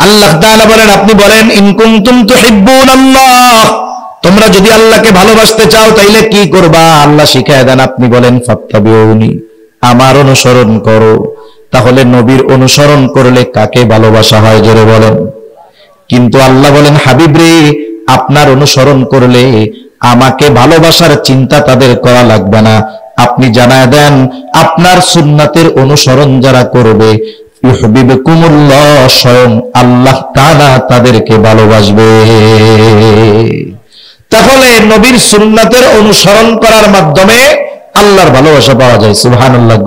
আল্লাহ তাআলা বলেন, আপনি বলেন, ইন কুনতুম তুহিব্বুনাল্লাহ, তোমরা যদি আল্লাহকে ভালোবাসতে চাও তাইলে কি করবা? আল্লাহ শিখায় দেন, আপনি বলেন ফাত্তাবিউনি, আমার অনুসরণ করো। তাহলে নবীর অনুসরণ করলে কাকে ভালোবাসা হয় জোরে বলেন? কিন্তু আল্লাহ বলেন, হাবিব রে, আপনার অনুসরণ করলে আমাকে ভালোবাসার চিন্তা তাদের করা লাগবে না। আপনি জানায় দেন, আপনার সুন্নাতের অনুসরণ যারা করবে ইউহিব্বুকুমুল্লাহ, স্বয়ং আল্লাহ তাআলা তাদেরকে ভালোবাসবে। তাহলে নবীর সুন্নাতের অনুসরণ করার মাধ্যমে আল্লাহর ভালোবাসা পাওয়া যায়। সুবহানাল্লাহ।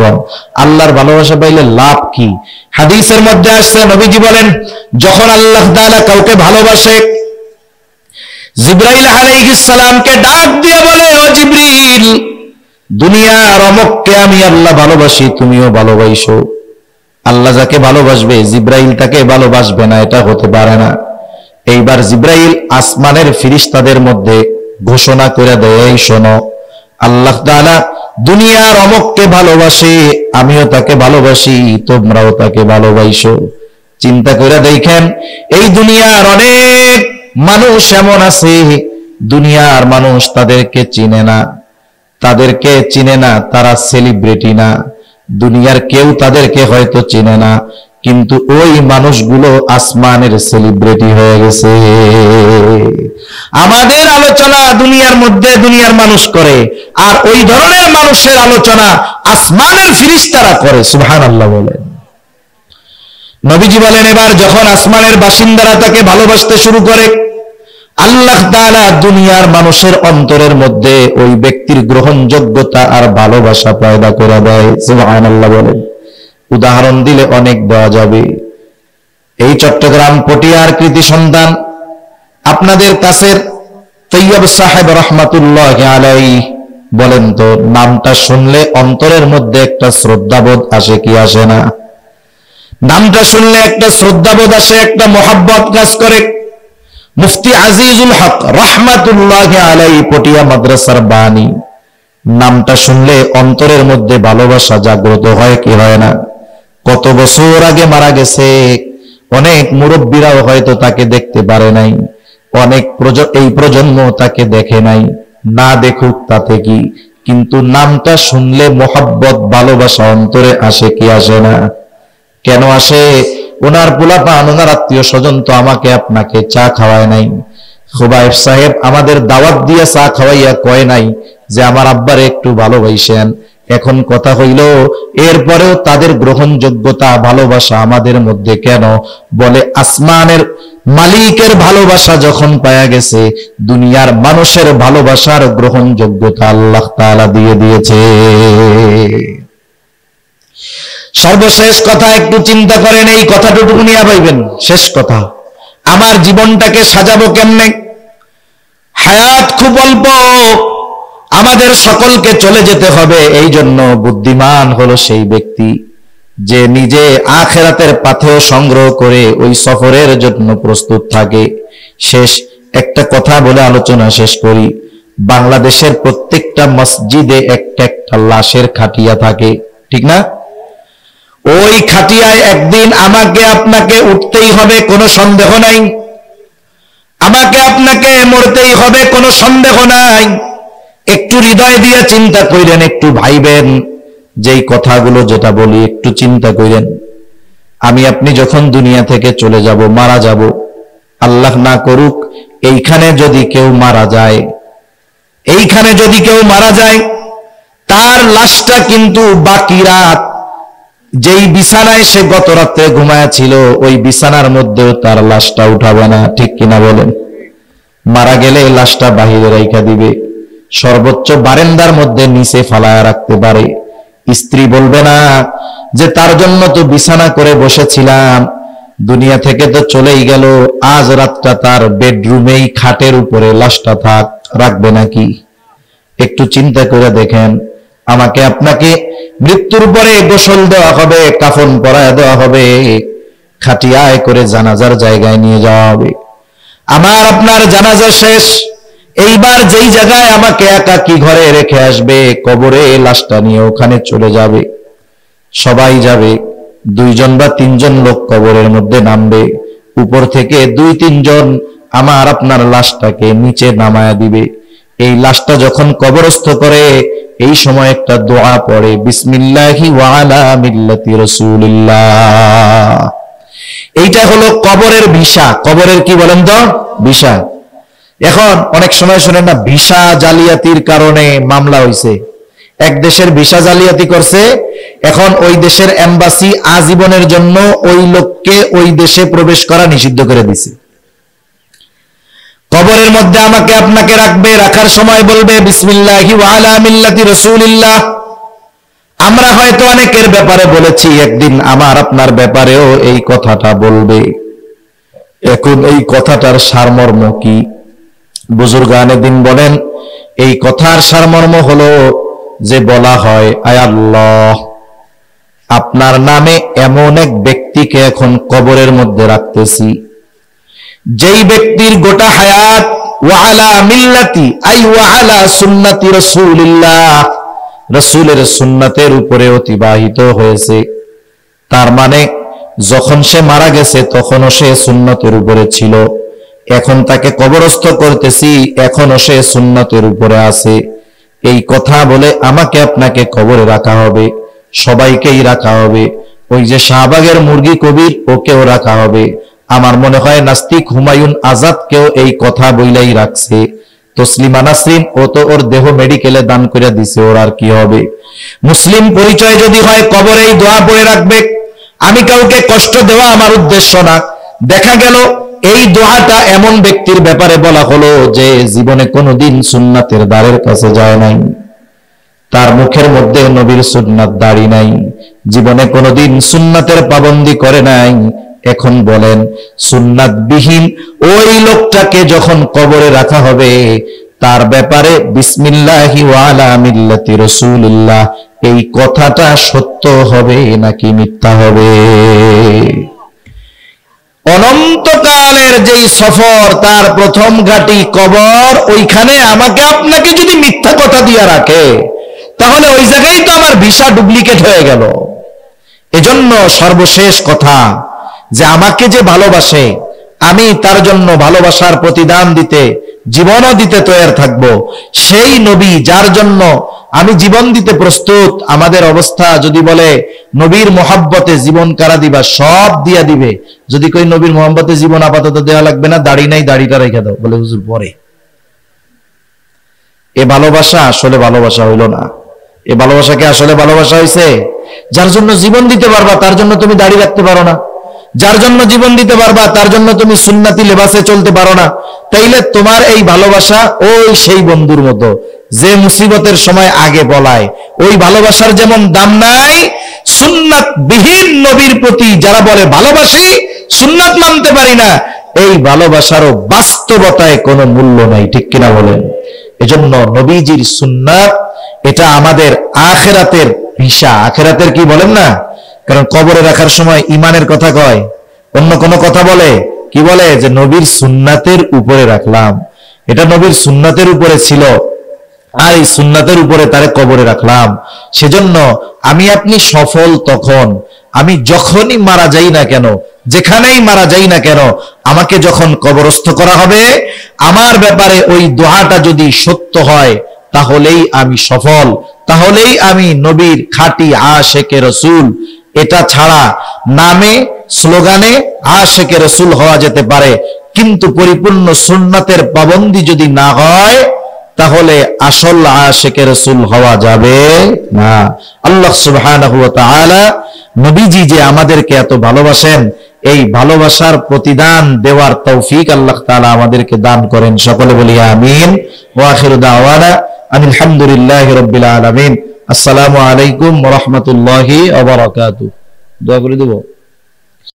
আল্লাহর ভালোবাসা পাইলে লাভ কি? হাদিসের মধ্যে আসছে, নবীজি বলেন, যখন আল্লাহ তাআলা কাউকে ভালোবাসে, জিবরাইল আলাইহিস সালামকে ডাক দিয়ে বলে, ও জিবরিল, দুনিয়ার অমুককে আমি আল্লাহ ভালোবাসি, তুমিও ভালোবাসো। আল্লাহ যাকে ভালোবাসবে জিবরাইল তাকে ভালোবাসবে না, এটা হতে পারে না। এইবার জিবরাইল আসমানের ফেরেশতাদের মধ্যে ঘোষণা করে দেয়, এই শোনো, আল্লাহ তাআলা দুনিয়ার অমুককে ভালোবাসে, আমিও তাকে ভালোবাসি, তোমরাও তাকে ভালোবাসো। চিন্তা করে দেখেন, এই দুনিয়ার অনেক মানুষ এমন আছে, দুনিয়ার মানুষ তাদেরকে চিনে না, তারা সেলিব্রিটি না, দুনিয়ার কেউ তাদেরকে হয়তো চিনে না, কিন্তু ওই মানুষগুলো আসমানের সেলিব্রিটি হয়ে গেছে। আমাদের আলোচনা দুনিয়ার মধ্যে দুনিয়ার মানুষ করে, আর ওই ধরনের মানুষের আলোচনা আসমানের ফেরেশতারা করে। সুবহানাল্লাহ বলেন। নবীজি বলেন, এবার যখন আসমানের বাসিন্দারা তাকে ভালোবাসতে শুরু করে, আল্লাহ তাআলা দুনিয়ার মানুষের অন্তরের মধ্যে ওই ব্যক্তির গ্রহণযোগ্যতা আর ভালোবাসা পয়দা করে দেয়। সুবহানাল্লাহ বলেন। উদাহরণ দিলে অনেক দেওয়া যাবে। এই চট্টগ্রাম পটিয়ার কৃতি সন্তান আপনাদের কাছের তৈয়ব সাহেব রহমাতুল্লাহি আলাইহি, বলেন তো নামটা শুনলে অন্তরের মধ্যে একটা শ্রদ্ধাবোধ আসে কি আসে না? নামটা শুনলে একটা শ্রদ্ধাবোধ আসে, একটা মহব্বত কাজ করে। মুফতি আজিজুল হক রহমাতুল্লাহি আলাইহি পটিয়া মাদ্রাসার বাণী, নামটা শুনলে অন্তরের মধ্যে ভালোবাসা জাগ্রত হয় কি হয় না? কত বছর আগে মারা গেছে, অনেক মুরব্বীরাও হয়তো তাকে দেখতে পারে নাই, অনেক এই প্রজন্ম তাকে দেখে নাই। না দেখুক তাতে কি, কিন্তু নামটা শুনলে মোহাব্বত ভালোবাসা অন্তরে আসে কি আসে না? কেন আসে? ওনার পোলাপান, ওনার আত্মীয় স্বজন তো আমাকে আপনাকে চা খাওয়ায় নাই। খুবাইব সাহেব আমাদের দাওয়াত দিয়ে চা খাওয়াইয়া কয় নাই যে আমার আব্বারে একটু ভালোবাসেন। এখন কথা হইল, এরপরেও তাদের গ্রহণযোগ্যতা ভালোবাসা আমাদের মধ্যে কেন? বলে আসমানের মালিকের ভালোবাসা যখন পাওয়া গেছে, দুনিয়ার মানুষের ভালোবাসার গ্রহণযোগ্যতা আল্লাহ তাআলা দিয়ে দিয়েছে। সর্বশেষ কথা একটু চিন্তা করেন, এই কথাটুকু নিয়ে পাইবেন। শেষ কথা, আমার জীবনটাকে সাজাবো কেমনে? হায়াত খুব অল্প, আমাদের সকলকে চলে যেতে হবে। এই জন্য বুদ্ধিমান হলো সেই ব্যক্তি যে নিজে আখিরাতের পাথেয় সংগ্রহ করে ওই সফরের জন্য প্রস্তুত থাকে। শেষ একটা কথা বলে আলোচনা শেষ করি। বাংলাদেশের প্রত্যেকটা মসজিদে একটা একটা লাশের খাটিয়া থাকে, ঠিক না? ওই খাটিয়ায় একদিন আমাকে আপনাকে উঠতেই হবে, কোনো সন্দেহ নাই। আমাকে আপনাকে মরতেই হবে, কোনো সন্দেহ নাই। একটু হৃদয় দিয়ে চিন্তা করেন, একটু ভাইবেন, যেই কথাগুলো যেটা বলি একটু চিন্তা করেন। আমি আপনি যখন দুনিয়া থেকে চলে যাব, মারা যাব, আল্লাহ না করুক এইখানে যদি কেউ মারা যায়, এইখানে যদি কেউ মারা যায়, তার লাশটা কিন্তু বাকি রাত যেই বিছানায় সে গত রাত্রে ঘুমায়া ছিল, ওই বিছানার মধ্যেও তার লাশটা উঠাবে না, ঠিক কিনা বলেন? মারা গেলে লাশটা বাহিরে রাইখা দিবে, সর্বোচ্চ বারান্দার মধ্যে নিচে ফালায়া রাখতে পারে। স্ত্রী বলবে না যে তার জন্য তো বিছানা করে বসেছিলাম, দুনিয়া থেকে তো চলেই গেল, আজ রাতটা তার বেডরুমেই খাটের উপরে লাশটা থাক, রাখবে নাকি? একটু চিন্তা করে দেখেন। আমাকে আপনাকে মৃত্যুর পরে গোসল দেওয়া হবে, কাফন পরায় দেওয়া হবে, খাটিয়ায় করে জানাজার জায়গায় নিয়ে যাওয়া হবে। আমার আপনার জানাজা শেষ, এইবার যেই জায়গায় আমাকে একাকী ঘরে রেখে আসবে, কবরে লাশটা নিয়ে ওখানে চলে যাবে। সবাই যাবে, 2জন বা 3জন লোক কবরের মধ্যে নামবে, উপর থেকে 2-3 জন আমার আপনার লাশটাকে নিচে নামায়া দিবে। এই লাশটা যখন কবরস্থ করে, এই সময় একটা দোয়া পড়ে, বিসমিল্লাহি ওয়া আলা মিল্লাতি রাসূলিল্লাহ। এইটা হলো কবরের ভিসা। কবরের কি বলেন তো? ভিসা। এখন অনেক সময় শুনেন না, ভিসা জালিয়াতির কারণে মামলা হইছে। এক দেশের ভিসা জালিয়াতি করছে, এখন ওই দেশের এম্বাসি আজীবনের জন্য ওই লোককে ওই দেশে প্রবেশ করা নিষিদ্ধ করে দিছে। কবরের মধ্যে আমাকে আপনাকে রাখবে, রাখার সময় বলবে বিসমিল্লাহি ওয়া আলা মিল্লাতি রাসূলিল্লাহ। আমরা হয়তো অনেকের ব্যাপারে বলেছি, একদিন আমার আপনার ব্যাপারেও এই কথাটা বলবে। এখন এই কথাটার সারমর্ম কি? বুজুর্গানে দিন বলেন, এই কথার সারমর্ম হলো যে বলা হয়, আয় আল্লাহ, আপনার নামে এমন এক ব্যক্তিকে এখন কবরের মধ্যে রাখতেছি, যেই ব্যক্তির গোটা হায়াত ওয়া আলা মিল্লাতি আই ওয়া আলা সুন্নতি রাসূলিল্লাহ, রাসূলের সুন্নাতের উপরে অতিবাহিত হয়েছে। তার মানে যখন সে মারা গেছে তখনও সে সুন্নতের উপরে ছিল, এখন তাকে কবরস্থ করতেছি, এখনো সে সুন্নতের উপরে আছে। এই কথা বলে আমাকে আপনাকে কবরে রাখা হবে, সবাইকেই রাখা হবে। ওই যে শাহবাগের মুরগি কবির, ওকেও রাখা হবে। আমার মনে হয় নাস্তিক হুমায়ুন আজাদকেও এই কথা বইলাই রাখছে। তসলিমা নাসরিন, ও তো ওর দেহ মেডিকেলে দান করে দিছে, ওর আর কি হবে? মুসলিম পরিচয় যদি হয়, কবরেই দোয়া পড়ে রাখবে। আমি কাউকে কষ্ট দেওয়া আমার উদ্দেশ্য না। দেখা গেল এই দোয়াটা এমন ব্যক্তির ব্যাপারে বলা হলো যে জীবনে কোনোদিন সুন্নাতের দ্বারের কাছে যায় নাই, তার মুখের মধ্যে নবীর সুন্নাত দাড়ি নাই, জীবনে কোনোদিন সুন্নাতের পাবন্দি করে নাই। এখন বলেন, সুন্নাতবিহীন ওই লোকটাকে যখন কবরে রাখা হবে, তার ব্যাপারে বিসমিল্লাহি ওয়া আলা মিল্লাতি রাসূলিল্লাহ এই কথাটা সত্য হবে নাকি মিথ্যা হবে? অনন্তকালের যেই সফর, তার প্রথম ঘাঁটি কবর, ওইখানে আমাকে আপনাকে যদি মিথ্যা কথা দিয়ে রাখে, তাহলে ওই জায়গায় তো আমার ভিসা ডুপ্লিকেট হয়ে গেল। এজন্য সর্বশেষ কথা, যে আমাকে যে ভালোবাসে, আমি তার জন্য ভালোবাসার প্রতিদান দিতে, জীবনও দিতে তৈরি থাকব। সেই নবী যার জন্য আমি জীবন দিতে প্রস্তুত, আমাদের অবস্থা যদি বলে নবীর মোহাব্বতে জীবন কারা দিবা, সব দিয়া দিবে। যদি কই নবীর মোহাব্বতে জীবন আপাতত দেওয়া লাগবে না, দাড়ি নাই, দাড়িটা রেখে দাও, বলে হুজুর পরে। এ ভালোবাসা আসলে ভালোবাসা হইল না। এ ভালোবাসাকে আসলে ভালোবাসা হইছে? যার জন্য জীবন দিতে পারবা তার জন্য তুমি দাড়ি রাখতে পারো না, যার জন্য জীবন দিতে পারবা তার জন্য তুমি সুন্নতি লেবাসে চলতে পারো না। তাইলে তোমার এই ভালোবাসা ওই সেই বন্ধুর মতো যে মুসিবতের সময় আগে বলায়। ওই ভালোবাসার যেমন দাম নাই, সুন্নাত বিহীন নবীর প্রতি যারা বলে ভালোবাসি, সুন্নাত মানতে পারি না, এই ভালোবাসারও বাস্তবতায় কোনো মূল্য নাই। ঠিক কিনা বলেন? এজন্য নবীজির সুন্নাত এটা আমাদের আখিরাতের ভিসা। আখিরাতের কি বলেন না? কারণ কবরে রাখার সময় ইমানের কথা কয়, অন্য কোন কথা বলে? কি বলে? যে নবীর সুন্নাতের উপরে রাখলাম, এটা নবীর সুন্নাতের উপরে ছিল, আর এই সুন্নাতের উপরে তারে কবরে রাখলাম। সেজন্য আমি আপনি সফল তখন, আমি যখনই মারা যাই না কেন, যেখানেই মারা যাই না কেন, আমাকে যখন কবরস্থ করা হবে, আমার ব্যাপারে ওই দোয়াটা যদি সত্য হয়, তাহলেই আমি সফল, তাহলেই আমি নবীর খাঁটি আশেকে রসুল। এটা ছাড়া নামে স্লোগানে আশেকে রসুল হওয়া যেতে পারে, কিন্তু পরিপূর্ণ সুন্নাতের পাবন্দি যদি না হয়, তাহলে আসল আশেকে রসুল হওয়া যাবে না। আল্লাহ সুবহানাহু ওয়া তাআলা নবীজি যে আমাদেরকে এত ভালোবাসেন, এই ভালোবাসার প্রতিদান দেওয়ার তৌফিক আল্লাহ তাআলা আমাদেরকে দান করেন। সকলে বলি আমিন। ওয়া আখিরু দাওয়ানা আলহামদুলিল্লাহি রাব্বিল আলামিন। আসসালামু আলাইকুম ওয়া রাহমাতুল্লাহি ওয়া বারাকাতুহু। দোয়া করে দেব।